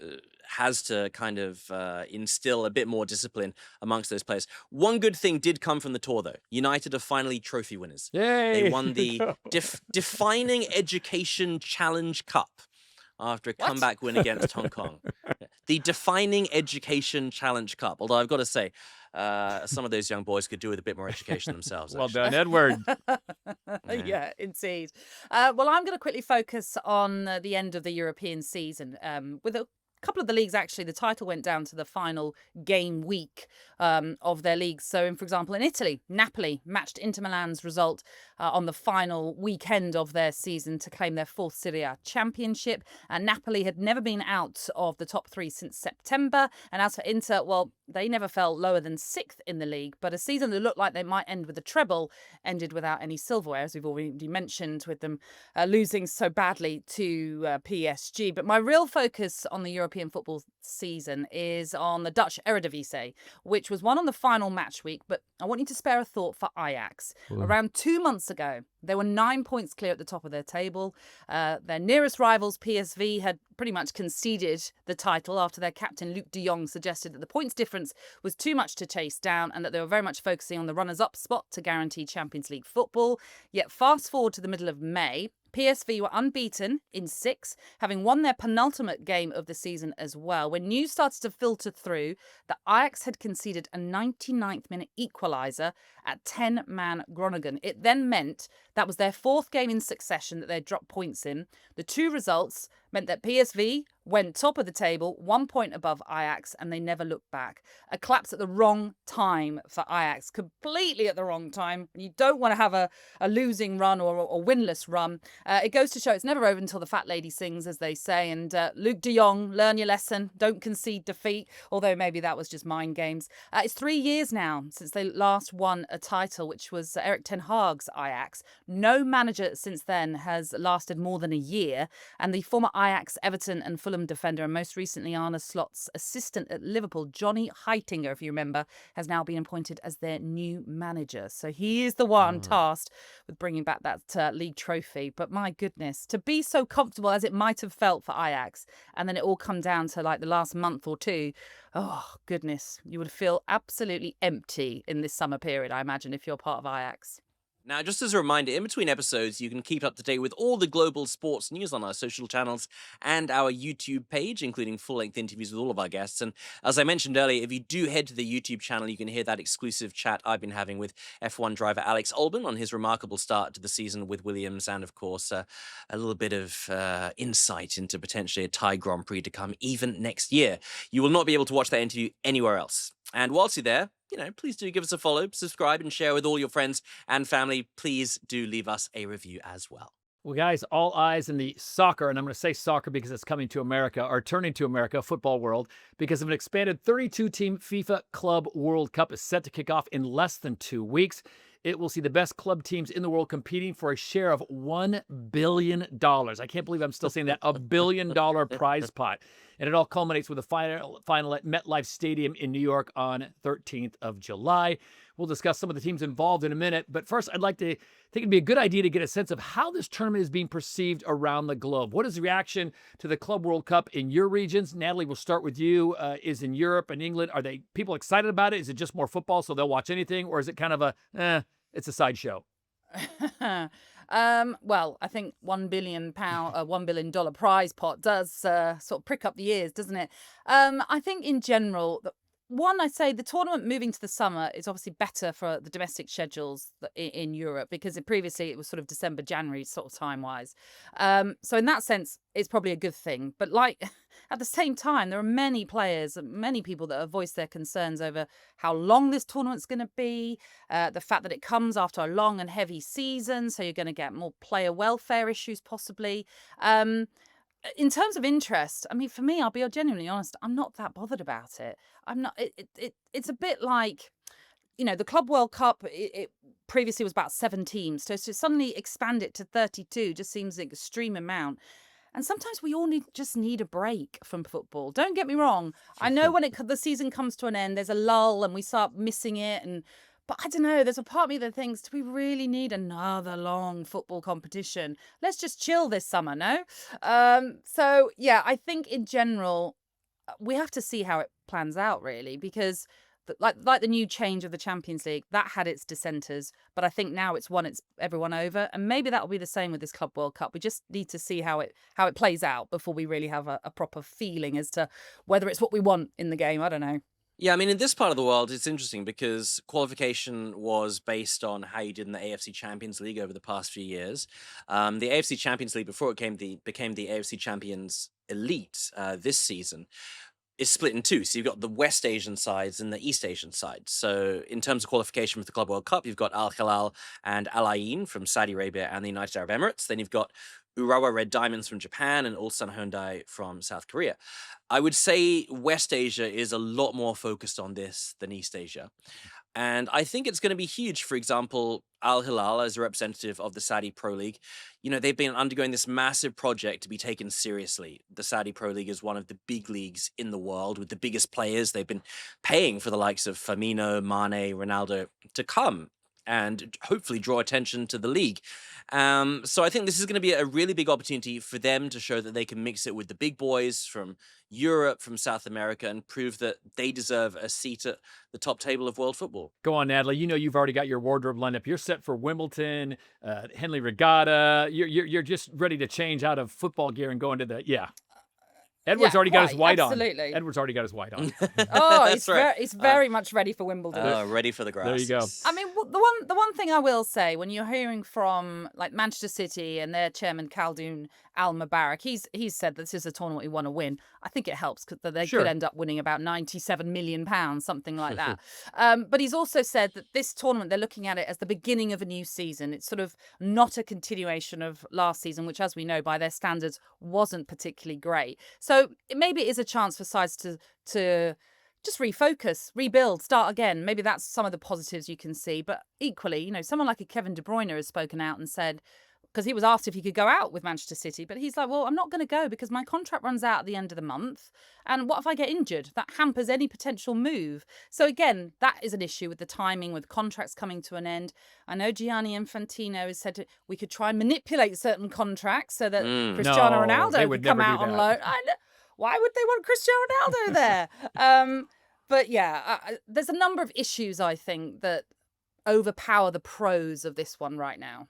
has to kind of instill a bit more discipline amongst those players. One good thing did come from the tour, though. United are finally trophy winners. Yay! They won the Defining Education Challenge Cup after a comeback win against Hong Kong. The Defining Education Challenge Cup. Although I've got to say, some of those young boys could do with a bit more education themselves. Well done, Edward. Yeah, indeed. Well, I'm going to quickly focus on the end of the European season. With a couple of the leagues, actually, the title went down to the final game week of their leagues. So, for example, in Italy, Napoli matched Inter Milan's result on the final weekend of their season to claim their fourth Serie A championship. And Napoli had never been out of the top three since September. And as for Inter, well, they never fell lower than sixth in the league. But a season that looked like they might end with a treble ended without any silverware, as we've already mentioned, with them losing so badly to PSG. But my real focus on the European football season is on the Dutch Eredivisie, which was won on the final match week. But I want you to spare a thought for Ajax. Ooh. Around 2 months ago, they were 9 points clear at the top of their table. Their nearest rivals, PSV, had pretty much conceded the title after their captain, Luc de Jong, suggested that the points difference was too much to chase down and that they were very much focusing on the runners-up spot to guarantee Champions League football. Yet fast forward to the middle of May, PSV were unbeaten in 6, having won their penultimate game of the season as well, when news started to filter through that Ajax had conceded a 99th minute equaliser at 10-man Groningen. It then meant that was their fourth game in succession that they'd dropped points in. The two results meant that PSV went top of the table, 1 point above Ajax, and they never looked back. A collapse at the wrong time for Ajax, completely at the wrong time. You don't want to have a losing run or a winless run. It goes to show it's never over until the fat lady sings, as they say. And Luc de Jong, learn your lesson. Don't concede defeat, although maybe that was just mind games. It's 3 years now since they last won a title, which was Erik ten Hag's Ajax. No manager since then has lasted more than a year. And the former Ajax, Everton and Fulham defender, and most recently Arne Slot's assistant at Liverpool, Johnny Heitinga, if you remember, has now been appointed as their new manager. So he is the one tasked with bringing back that league trophy. But my goodness, to be so comfortable as it might have felt for Ajax, and then it all come down to like the last month or two, oh goodness, you would feel absolutely empty in this summer period, I imagine, if you're part of Ajax. Now, just as a reminder, in between episodes, you can keep up to date with all the global sports news on our social channels and our YouTube page, including full-length interviews with all of our guests. And as I mentioned earlier, if you do head to the YouTube channel, you can hear that exclusive chat I've been having with F1 driver Alex Albon on his remarkable start to the season with Williams, and, of course, a little bit of insight into potentially a Thai Grand Prix to come even next year. You will not be able to watch that interview anywhere else. And whilst you're there, please do give us a follow, subscribe, and share with all your friends and family. Please do leave us a review as well. Well, guys, all eyes in the soccer, and I'm going to say soccer because it's coming to America, or turning to America, football world, because of an expanded 32-team FIFA Club World Cup is set to kick off in less than 2 weeks. It will see the best club teams in the world competing for a share of $1 billion. I can't believe I'm still saying that, $1 billion prize pot. And it all culminates with a final at MetLife Stadium in New York on 13th of July. We'll discuss some of the teams involved in a minute. But first, I think it'd be a good idea to get a sense of how this tournament is being perceived around the globe. What is the reaction to the Club World Cup in your regions? Natalie, we'll start with you. Is in Europe and England, are they people excited about it? Is it just more football, so they'll watch anything? Or is it kind of it's a sideshow? Well, I think $1 billion prize pot does sort of prick up the ears, doesn't it? I think in general, one, I say the tournament moving to the summer is obviously better for the domestic schedules in Europe, because previously it was sort of December, January sort of time-wise. So in that sense, it's probably a good thing. But like at the same time, there are many players, many people that have voiced their concerns over how long this tournament's going to be, the fact that it comes after a long and heavy season, so you're going to get more player welfare issues possibly. In terms of interest, I mean, for me, I'll be genuinely honest, I'm not that bothered about it. I'm not. It's a bit like, the Club World Cup. It previously was about 7 teams, so to suddenly expand it to 32 just seems an extreme amount. And sometimes we all just need a break from football. Don't get me wrong. I know when the season comes to an end, there's a lull and we start missing it. But I don't know, there's a part of me that thinks, do we really need another long football competition? Let's just chill this summer, no? So, yeah, I think in general, we have to see how it plans out, really, because like the new change of the Champions League, that had its dissenters, but I think now it's won everyone over, and maybe that'll be the same with this Club World Cup. We just need to see how it plays out before we really have a proper feeling as to whether it's what we want in the game. I don't know. Yeah, I mean, in this part of the world, it's interesting because qualification was based on how you did in the AFC Champions League over the past few years. The AFC Champions League, before it became the AFC Champions Elite this season, is split in two. So you've got the West Asian sides and the East Asian sides. So in terms of qualification for the Club World Cup, you've got Al Hilal and Al Ain from Saudi Arabia and the United Arab Emirates. Then you've got Urawa Red Diamonds from Japan and Ulsan Hyundai from South Korea. I would say West Asia is a lot more focused on this than East Asia. And I think it's going to be huge. For example, Al Hilal, as a representative of the Saudi Pro League, they've been undergoing this massive project to be taken seriously. The Saudi Pro League is one of the big leagues in the world with the biggest players. They've been paying for the likes of Firmino, Mane, Ronaldo to come and hopefully draw attention to the league. So I think this is going to be a really big opportunity for them to show that they can mix it with the big boys from Europe, from South America, and prove that they deserve a seat at the top table of world football. Go on, Natalie. You've already got your wardrobe lined up. You're set for Wimbledon, Henley Regatta. You're just ready to change out of football gear and go into the Edward's already got his white absolutely. on. Edward's already got his white on. Oh, he's very much ready for Wimbledon. Ready for the grass. There you go. I mean, the one thing I will say, when you're hearing from like Manchester City and their chairman Khaldoon Al Mubarak, he's said that this is a tournament we want to win. I think it helps because they could end up winning about £97 million, something like that. But he's also said that this tournament, they're looking at it as the beginning of a new season. It's sort of not a continuation of last season, which, as we know, by their standards, wasn't particularly great. So maybe it is a chance for sides to just refocus, rebuild, start again. Maybe that's some of the positives you can see. But equally, someone like a Kevin De Bruyne has spoken out and said, because he was asked if he could go out with Manchester City, but he's like, well, I'm not going to go because my contract runs out at the end of the month. And what if I get injured? That hampers any potential move. So again, that is an issue with the timing, with contracts coming to an end. I know Gianni Infantino has said we could try and manipulate certain contracts so that Cristiano Ronaldo would come out on loan. Why would they want Cristiano Ronaldo there? But yeah, there's a number of issues, I think, that overpower the pros of this one right now.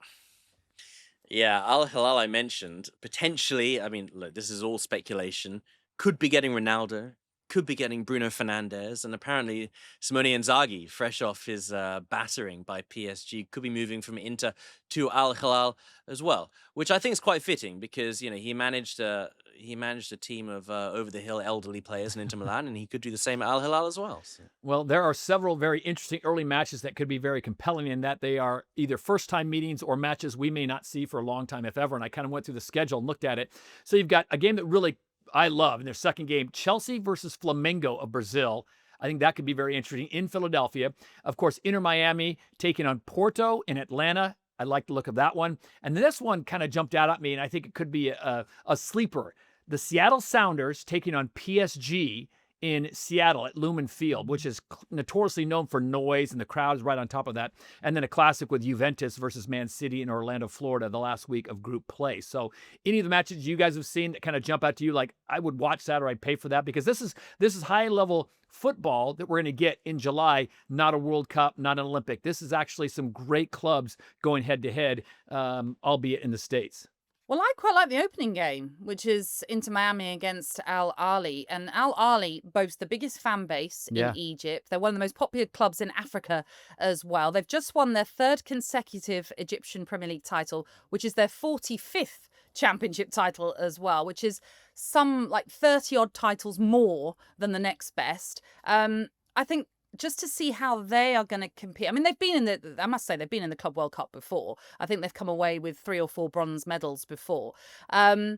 Yeah, Al Hilal I mentioned, potentially, I mean, look, this is all speculation, could be getting Ronaldo, could be getting Bruno Fernandes, and apparently Simone Inzaghi, fresh off his battering by PSG, could be moving from Inter to Al Hilal as well, which I think is quite fitting because, he managed a team of over-the-hill elderly players in Inter Milan, and he could do the same at Al Hilal as well. So. Well, there are several very interesting early matches that could be very compelling in that they are either first-time meetings or matches we may not see for a long time, if ever, and I kind of went through the schedule and looked at it. So you've got a game that really I love in their second game, Chelsea versus Flamengo of Brazil. I think that could be very interesting in Philadelphia. Of course, Inter Miami taking on Porto in Atlanta. I like the look of that one. And this one kind of jumped out at me, and I think it could be a sleeper. The Seattle Sounders taking on PSG in Seattle at Lumen Field, which is notoriously known for noise, and the crowd is right on top of that. And then a classic with Juventus versus Man City in Orlando, Florida, the last week of group play. So any of the matches you guys have seen that kind of jump out to you, like I would watch that or I'd pay for that, because this is high-level football that we're going to get in July, not a World Cup, not an Olympic. This is actually some great clubs going head-to-head, albeit in the States. Well, I quite like the opening game, which is Inter Miami against Al Ahly. And Al Ahly boasts the biggest fan base Yeah. in Egypt. They're one of the most popular clubs in Africa as well. They've just won their third consecutive Egyptian Premier League title, which is their 45th championship title as well, which is some like 30 odd titles more than the next best. I think just to see how they are going to compete. I mean, I must say, they've been in the Club World Cup before. I think they've come away with 3 or 4 bronze medals before. I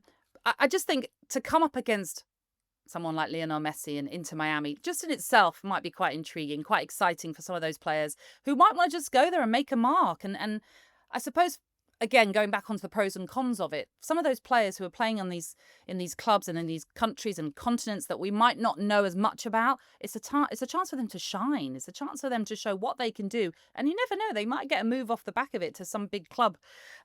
just think to come up against someone like Lionel Messi and Inter Miami, just in itself might be quite intriguing, quite exciting for some of those players who might want to just go there and make a mark. And I suppose, again, going back onto the pros and cons of it, some of those players who are playing in these clubs and in these countries and continents that we might not know as much about, it's a chance for them to shine. It's a chance for them to show what they can do. And you never know, they might get a move off the back of it to some big club.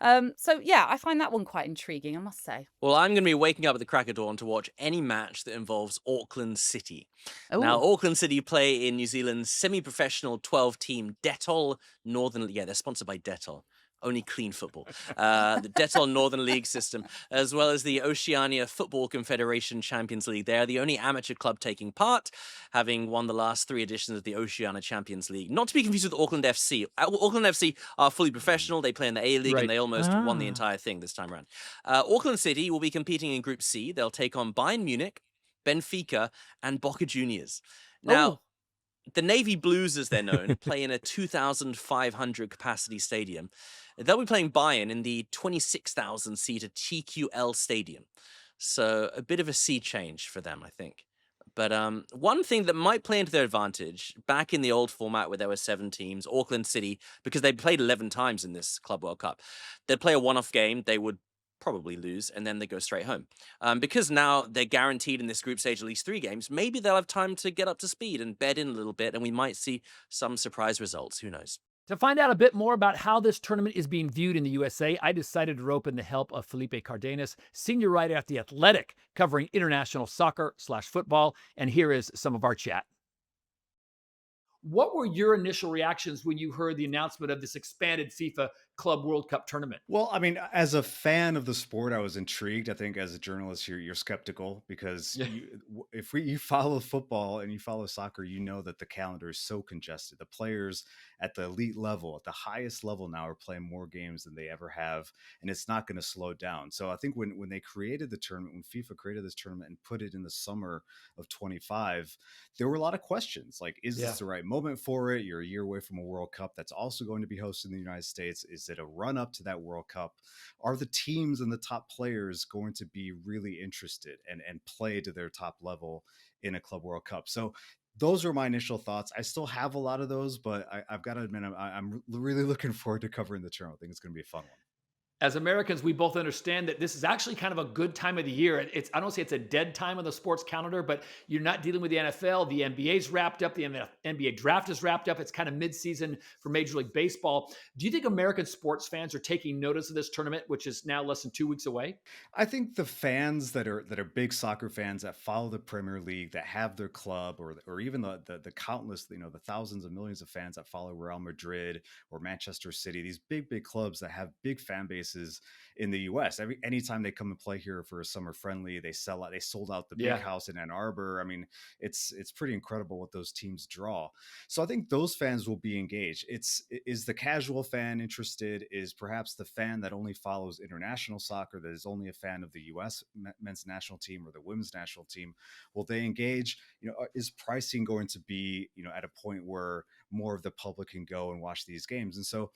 So yeah, I find that one quite intriguing, I must say. Well, I'm going to be waking up at the crack of dawn to watch any match that involves Auckland City. Oh. Now, Auckland City play in New Zealand's semi-professional 12-team Dettol Northern... Yeah, they're sponsored by Dettol. Only clean football. The Dettol Northern League system, as well as the Oceania Football Confederation Champions League. They are the only amateur club taking part, having won the last 3 editions of the Oceania Champions League. Not to be confused with Auckland FC. Auckland FC are fully professional. They play in the A-League, and they almost won the entire thing this time around. Auckland City will be competing in Group C. They'll take on Bayern Munich, Benfica, and Boca Juniors. Now, the Navy Blues, as they're known, play in a 2,500 capacity stadium. They'll be playing Bayern in the 26,000-seater TQL stadium. So a bit of a sea change for them, I think. But one thing that might play into their advantage, back in the old format where there were 7 teams, Auckland City, because they played 11 times in this Club World Cup, they'd play a one-off game, they would probably lose, and then they go straight home. Because now they're guaranteed in this group stage at least 3 games, maybe they'll have time to get up to speed and bed in a little bit, and we might see some surprise results. Who knows? To find out a bit more about how this tournament is being viewed in the USA, I decided to rope in the help of Felipe Cardenas, senior writer at The Athletic, covering international soccer/football, and here is some of our chat. What were your initial reactions when you heard the announcement of this expanded FIFA Club World Cup tournament? Well, I mean, as a fan of the sport, I was intrigued. I think as a journalist, you're skeptical because if you follow football and you follow soccer, you know that the calendar is so congested. The players at the elite level, at the highest level now, are playing more games than they ever have, and it's not going to slow down. So I think when they created the tournament, when FIFA created this tournament and put it in the summer of 25, there were a lot of questions like, is this the right moment for it? You're a year away from a World Cup that's also going to be hosted in the United States. Is it a run up to that World Cup? Are the teams and the top players going to be really interested and play to their top level in a Club World Cup? So those are my initial thoughts. I still have a lot of those, but I've got to admit, I'm really looking forward to covering the tournament. I think it's going to be a fun one. As Americans, we both understand that this is actually kind of a good time of the year. I don't say it's a dead time on the sports calendar, but you're not dealing with the NFL. The NBA's wrapped up. The NBA draft is wrapped up. It's kind of mid-season for Major League Baseball. Do you think American sports fans are taking notice of this tournament, which is now less than 2 weeks away? I think the fans that are big soccer fans that follow the Premier League, that have their club, or even the countless, the thousands of millions of fans that follow Real Madrid or Manchester City, these big clubs that have big fan bases in the US. Anytime they come and play here for a summer friendly, they sell out. They sold out the big house in Ann Arbor. I mean, it's pretty incredible what those teams draw. So I think those fans will be engaged. Is the casual fan interested? Is perhaps the fan that only follows international soccer, that is only a fan of the US men's national team or the women's national team, will they engage? Is pricing going to be, at a point where more of the public can go and watch these games? And so,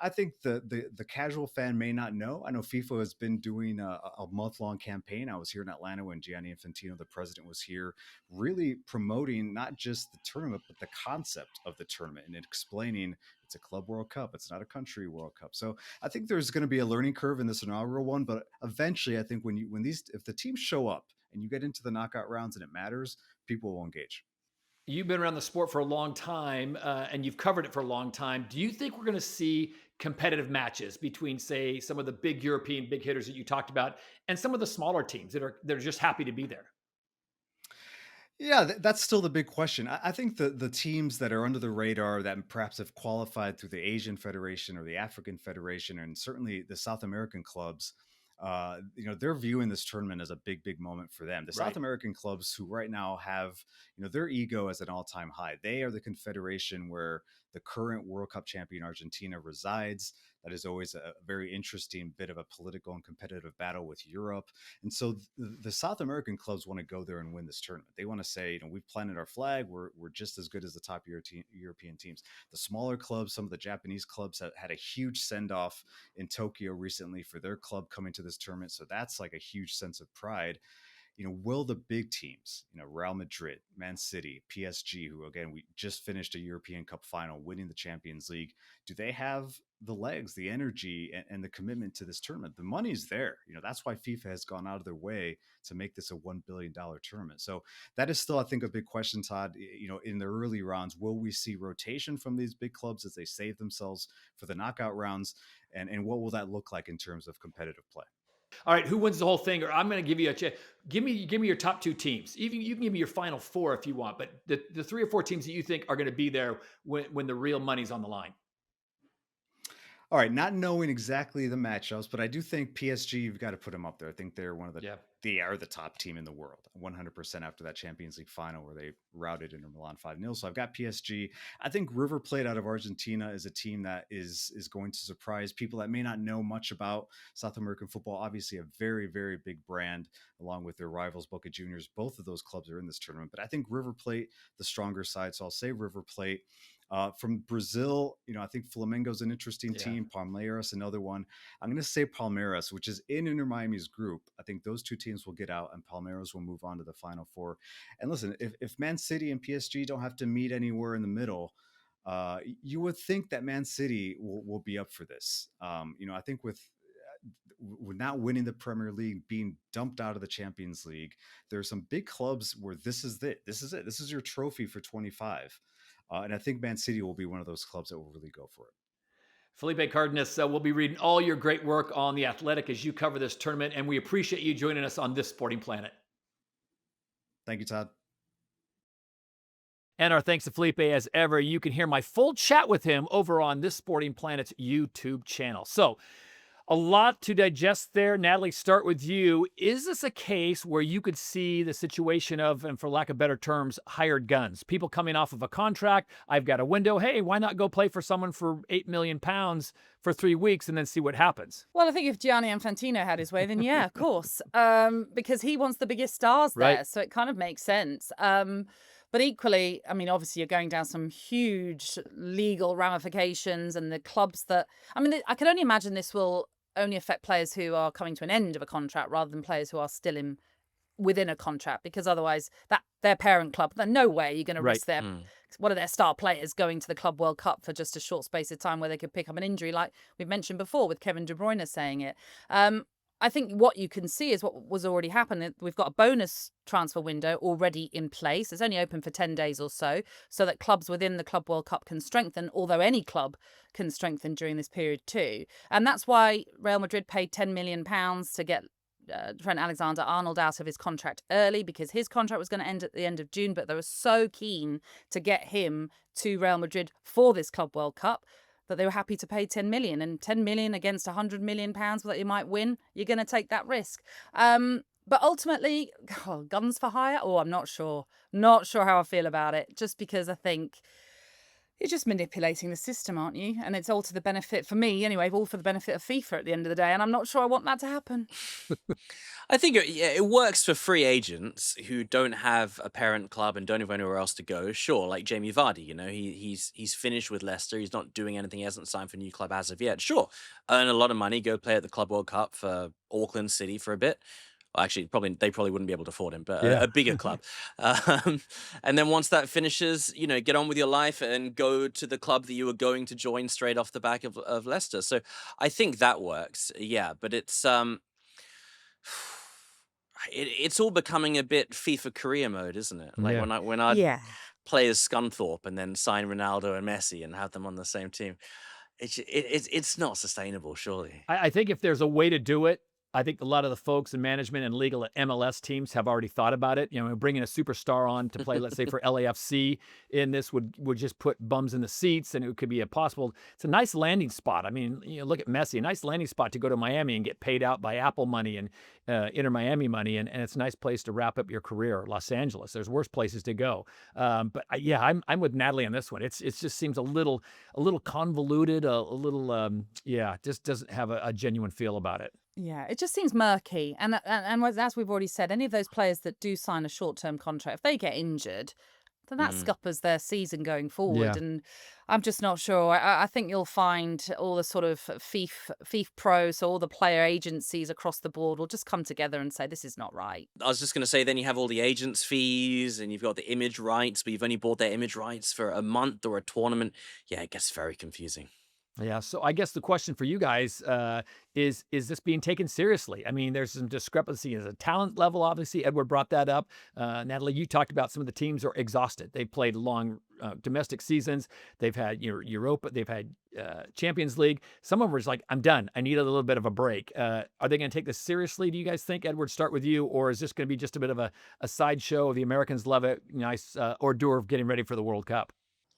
I think the casual fan may not know. I know FIFA has been doing a month-long campaign. I was here in Atlanta when Gianni Infantino, the president, was here, really promoting not just the tournament, but the concept of the tournament and explaining it's a Club World Cup. It's not a country World Cup. So I think there's going to be a learning curve in this inaugural one. But eventually, I think if the teams show up and you get into the knockout rounds and it matters, people will engage. You've been around the sport for a long time, and you've covered it for a long time. Do you think we're going to see competitive matches between, say, some of the big European big hitters that you talked about and some of the smaller teams that are just happy to be there? Yeah, that's still the big question. I think the teams that are under the radar that perhaps have qualified through the Asian Federation or the African Federation, and certainly the South American clubs, they're viewing this tournament as a big, big moment for them. The Right. South American clubs who right now have, their ego as an all-time high. They are the confederation where the current World Cup champion Argentina resides. That is always a very interesting bit of a political and competitive battle with Europe. And so the South American clubs want to go there and win this tournament. They want to say, we've planted our flag. We're just as good as the top European teams. The smaller clubs, some of the Japanese clubs have had a huge send-off in Tokyo recently for their club coming to this tournament. So that's like a huge sense of pride. Will the big teams, Real Madrid, Man City, PSG, who again, we just finished a European Cup final, winning the Champions League, do they have the legs, the energy, and the commitment to this tournament? The money's there. That's why FIFA has gone out of their way to make this a $1 billion tournament. So that is still, I think, a big question, Todd. In the early rounds, will we see rotation from these big clubs as they save themselves for the knockout rounds? And what will that look like in terms of competitive play? All right, who wins the whole thing? Or I'm going to give you a chance. Give me your top 2 teams. Even you can give me your final 4 if you want, but the 3 or 4 teams that you think are going to be there when the real money's on the line. All right, not knowing exactly the matchups, but I do think PSG, you've got to put them up there. I think they're one of they are the top team in the world, 100% after that Champions League final where they routed Inter Milan 5-0. So I've got PSG. I think River Plate out of Argentina is a team that is going to surprise people that may not know much about South American football. Obviously a very, very big brand along with their rivals, Boca Juniors. Both of those clubs are in this tournament, but I think River Plate, the stronger side. So I'll say River Plate. From Brazil, I think Flamengo's an interesting team. Palmeiras, another one. I'm going to say Palmeiras, which is in Inter Miami's group. I think those 2 teams will get out and Palmeiras will move on to the Final 4. And listen, if Man City and PSG don't have to meet anywhere in the middle, you would think that Man City will be up for this. I think with not winning the Premier League, being dumped out of the Champions League, there are some big clubs where this is it. This is your trophy for 25. And I think Man City will be one of those clubs that will really go for it. Felipe Cardenas, we'll be reading all your great work on The Athletic as you cover this tournament, and we appreciate you joining us on This Sporting Planet. Thank you, Todd. And our thanks to Felipe as ever. You can hear my full chat with him over on This Sporting Planet's YouTube channel. So, a lot to digest there. Natalie, start with you. Is this a case where you could see the situation of, and for lack of better terms, hired guns? People coming off of a contract. I've got a window. Hey, why not go play for someone for £8 million for 3 weeks and then see what happens? Well, I think if Gianni Infantino had his way, then yeah, of course. Because he wants the biggest stars there. Right. So it kind of makes sense. But equally, I mean, obviously you're going down some huge legal ramifications and the clubs that, I can only imagine this will only affect players who are coming to an end of a contract rather than players who are still within a contract, because otherwise that their parent club, no way you're going to risk one of their star players going to the Club World Cup for just a short space of time where they could pick up an injury, like we've mentioned before with Kevin De Bruyne saying it. I think what you can see is what was already happening. We've got a bonus transfer window already in place. It's only open for 10 days or so that clubs within the Club World Cup can strengthen, although any club can strengthen during this period too. And that's why Real Madrid paid £10 million to get Trent Alexander-Arnold out of his contract early, because his contract was going to end at the end of June, but they were so keen to get him to Real Madrid for this Club World Cup that they were happy to pay 10 million, and 10 million against 100 million pounds that you might win. You're going to take that risk. But ultimately, guns for hire? Oh, I'm not sure. Not sure how I feel about it, just because I think you're just manipulating the system, aren't you? And it's all to the benefit, for me anyway, all for the benefit of FIFA at the end of the day. And I'm not sure I want that to happen. I think it works for free agents who don't have a parent club and don't have anywhere else to go. Sure, like Jamie Vardy, he's finished with Leicester. He's not doing anything. He hasn't signed for a new club as of yet. Sure, earn a lot of money, go play at the Club World Cup for Auckland City for a bit. Well, actually, they probably wouldn't be able to afford him, but a bigger club. And then once that finishes, get on with your life and go to the club that you were going to join straight off the back of Leicester. So I think that works. Yeah, but it's it's all becoming a bit FIFA career mode, isn't it? Like when I play as Scunthorpe and then sign Ronaldo and Messi and have them on the same team, it's not sustainable, surely. I think if there's a way to do it, I think a lot of the folks in management and legal at MLS teams have already thought about it. Bringing a superstar on to play, let's say for LAFC in this would just put bums in the seats, and it could be it's a nice landing spot. I mean, look at Messi, a nice landing spot to go to Miami and get paid out by Apple money and Inter Miami money, and it's a nice place to wrap up your career. Los Angeles, there's worse places to go. But I'm with Natalie on this one. It just seems a little convoluted, a little just doesn't have a genuine feel about it. Yeah, it just seems murky. And as we've already said, any of those players that do sign a short-term contract, if they get injured, then that scuppers their season going forward. Yeah. And I'm just not sure. I think you'll find all the sort of FIFA Pro, so all the player agencies across the board will just come together and say, this is not right. I was just going to say, then you have all the agents' fees and you've got the image rights, but you've only bought their image rights for a month or a tournament. Yeah, it gets very confusing. Yeah, so I guess the question for you guys is this being taken seriously? I mean, there's some discrepancy as a talent level, obviously. Edward brought that up. Natalie, you talked about some of the teams are exhausted. They've played long domestic seasons. They've had Europa. They've had Champions League. Some of them are just like, I'm done. I need a little bit of a break. Are they going to take this seriously, do you guys think? Edward, start with you. Or is this going to be just a bit of a sideshow? The Americans love it. Nice hors d'oeuvre getting ready for the World Cup.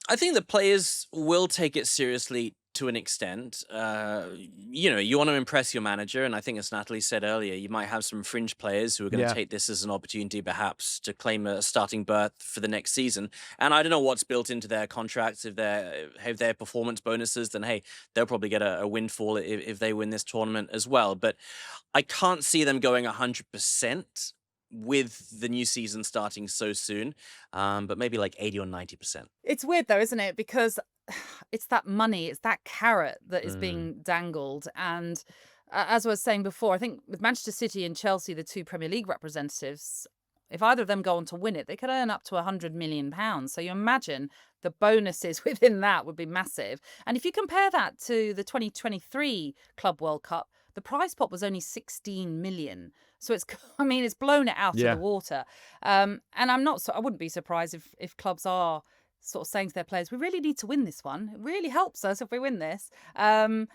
I think the players will take it seriously to an extent. You want to impress your manager, and I think, as Natalie said earlier, you might have some fringe players who are going to take this as an opportunity perhaps to claim a starting berth for the next season. And I don't know what's built into their contracts. If they have their performance bonuses, then hey, they'll probably get a windfall if they win this tournament as well. But I can't see them going 100% with the new season starting so soon, but maybe like 80 or 90%. It's weird though, isn't it? Because it's that money, it's that carrot that is being dangled. And as I was saying before, I think with Manchester City and Chelsea, the two Premier League representatives, if either of them go on to win it, they could earn up to £100 million. So you imagine the bonuses within that would be massive. And if you compare that to the 2023 Club World Cup, the prize pot was only 16 million. So it's blown it out of the water. And I wouldn't be surprised if clubs are sort of saying to their players, we really need to win this one. It really helps us if we win this. What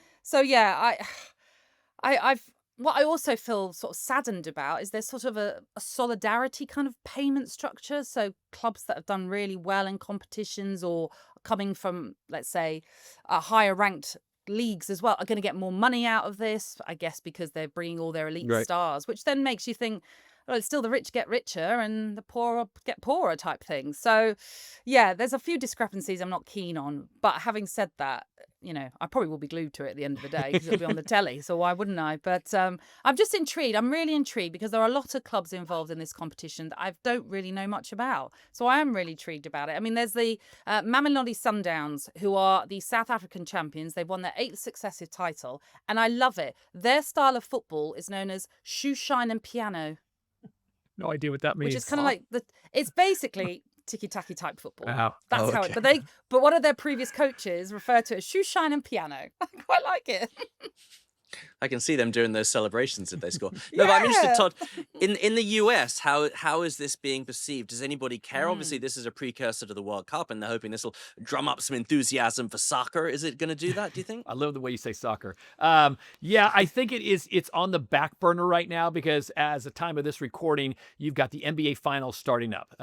I also feel sort of saddened about is there's sort of a solidarity kind of payment structure. So clubs that have done really well in competitions or coming from, let's say, a higher ranked leagues as well are going to get more money out of this, I guess, because they're bringing all their elite stars, which then makes you think, well, it's still the rich get richer and the poor get poorer type thing. So, yeah, there's a few discrepancies I'm not keen on. But having said that, I probably will be glued to it at the end of the day because it'll be on the telly. So why wouldn't I? But I'm just intrigued. I'm really intrigued because there are a lot of clubs involved in this competition that I don't really know much about. So I am really intrigued about it. I mean, there's the Mamelodi Sundowns, who are the South African champions. They've won their 8th successive title. And I love it. Their style of football is known as shoe shine and piano. No idea what that means. Which is kind of like it's basically tiki-taki type football. Wow. That's how it. But one of their previous coaches referred to it as shoe shine and piano. I quite like it. I can see them doing those celebrations if they score. No, but I'm interested, Todd, in the US, how is this being perceived? Does anybody care? Obviously, this is a precursor to the World Cup, and they're hoping this will drum up some enthusiasm for soccer. Is it going to do that, do you think? I love the way you say soccer. I think it is. It's on the back burner right now because as the time of this recording, you've got the NBA Finals starting up.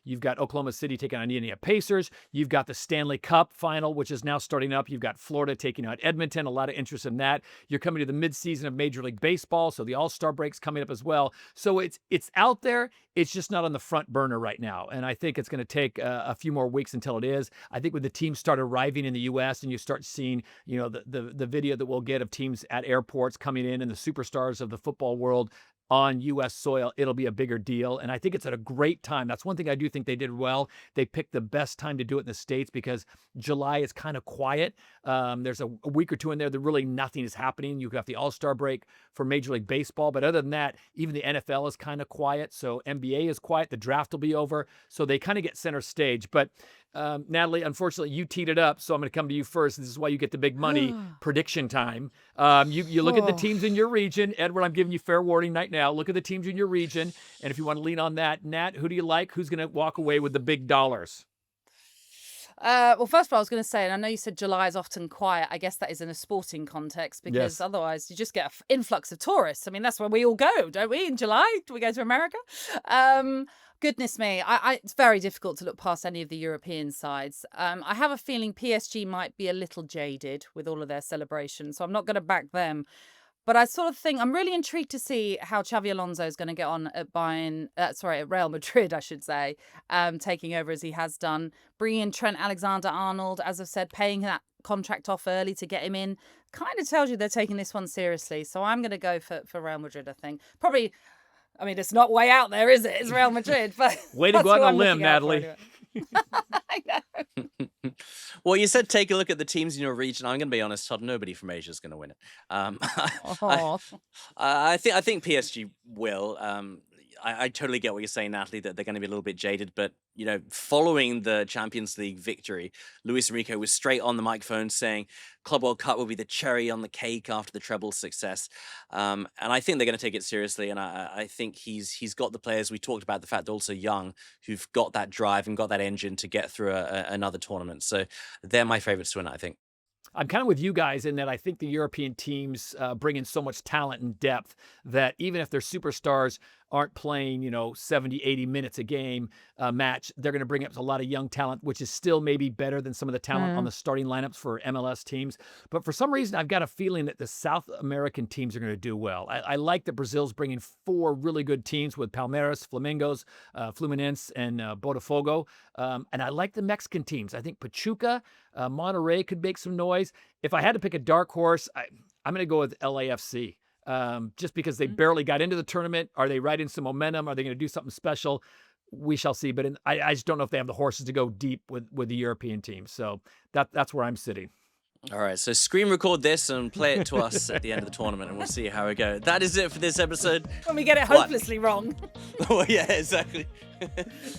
You've got Oklahoma City taking on Indiana Pacers. You've got the Stanley Cup Final, which is now starting up. You've got Florida taking on Edmonton. A lot of interest in that. You're coming to the midseason of Major League Baseball, so the All-Star break's coming up as well. So it's out there. It's just not on the front burner right now, and I think it's going to take a few more weeks until it is. I think when the teams start arriving in the U.S. and you start seeing, the video that we'll get of teams at airports coming in and the superstars of the football world on U.S. soil, it'll be a bigger deal. And I think it's at a great time. That's one thing I do think they did well. They picked the best time to do it in the States because July is kind of quiet. There's a week or two in there that really nothing is happening. You've got the All-Star break for Major League Baseball. But other than that, even the NFL is kind of quiet. So NBA is quiet. The draft will be over. So they kind of get center stage. But Natalie, unfortunately, you teed it up, so I'm going to come to you first. This is why you get the big money prediction time. You look at the teams in your region. Edward, I'm giving you fair warning right now. Look at the teams in your region, and if you want to lean on that, Nat, who do you like? Who's going to walk away with the big dollars? Well, first of all, I was going to say, and I know you said July is often quiet. I guess that is in a sporting context because otherwise you just get an influx of tourists. I mean, that's where we all go, don't we? In July, do we go to America? Goodness me, it's very difficult to look past any of the European sides. I have a feeling PSG might be a little jaded with all of their celebrations, so I'm not going to back them. But I sort of think I'm really intrigued to see how Xavi Alonso is going to get on at at Real Madrid, I should say, taking over as he has done, bringing in Trent Alexander-Arnold, as I've said, paying that contract off early to get him in, kind of tells you they're taking this one seriously. So I'm going to go for Real Madrid, I think. Probably, I mean, it's not way out there, is it? It's Real Madrid. But way to go out on a limb, Natalie. I know. Well, you said take a look at the teams in your region. I'm going to be honest, Todd. Nobody from Asia is going to win it. I think PSG will. I totally get what you're saying, Natalie, that they're going to be a little bit jaded. But, following the Champions League victory, Luis Enrique was straight on the microphone saying Club World Cup will be the cherry on the cake after the treble success. And I think they're going to take it seriously. And I think he's got the players. We talked about the fact they're also young, who've got that drive and got that engine to get through another tournament. So they're my favorites to win, I think. I'm kind of with you guys in that I think the European teams bring in so much talent and depth that even if their superstars aren't playing, 70, 80 minutes a game match, they're going to bring up a lot of young talent, which is still maybe better than some of the talent on the starting lineups for MLS teams. But for some reason, I've got a feeling that the South American teams are going to do well. I like that Brazil's bringing 4 really good teams with Palmeiras, Flamingos, Fluminense, and Botafogo. And I like the Mexican teams. I think Pachuca, Monterrey could make some noise. If I had to pick a dark horse, I'm going to go with LAFC. Just because they barely got into the tournament. Are they riding some momentum? Are they going to do something special? We shall see. But I just don't know if they have the horses to go deep with the European teams. So that's where I'm sitting. All right, so screen record this and play it to us at the end of the tournament, and we'll see how we go. That is it for this episode. When we get it hopelessly wrong. Well, yeah, exactly.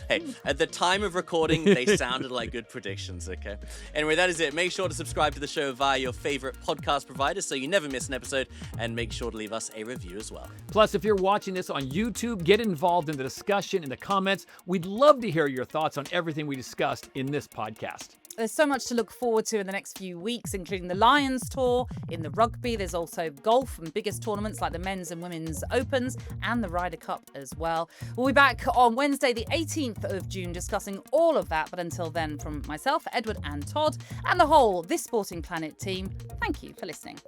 Hey, at the time of recording, they sounded like good predictions, okay? Anyway, that is it. Make sure to subscribe to the show via your favorite podcast provider so you never miss an episode, and make sure to leave us a review as well. Plus, if you're watching this on YouTube, get involved in the discussion in the comments. We'd love to hear your thoughts on everything we discussed in this podcast. There's so much to look forward to in the next few weeks, including the Lions tour, in the rugby. There's also golf and biggest tournaments like the men's and women's opens and the Ryder Cup as well. We'll be back on Wednesday, the 18th of June, discussing all of that. But until then, from myself, Edward and Todd, and the whole This Sporting Planet team, thank you for listening.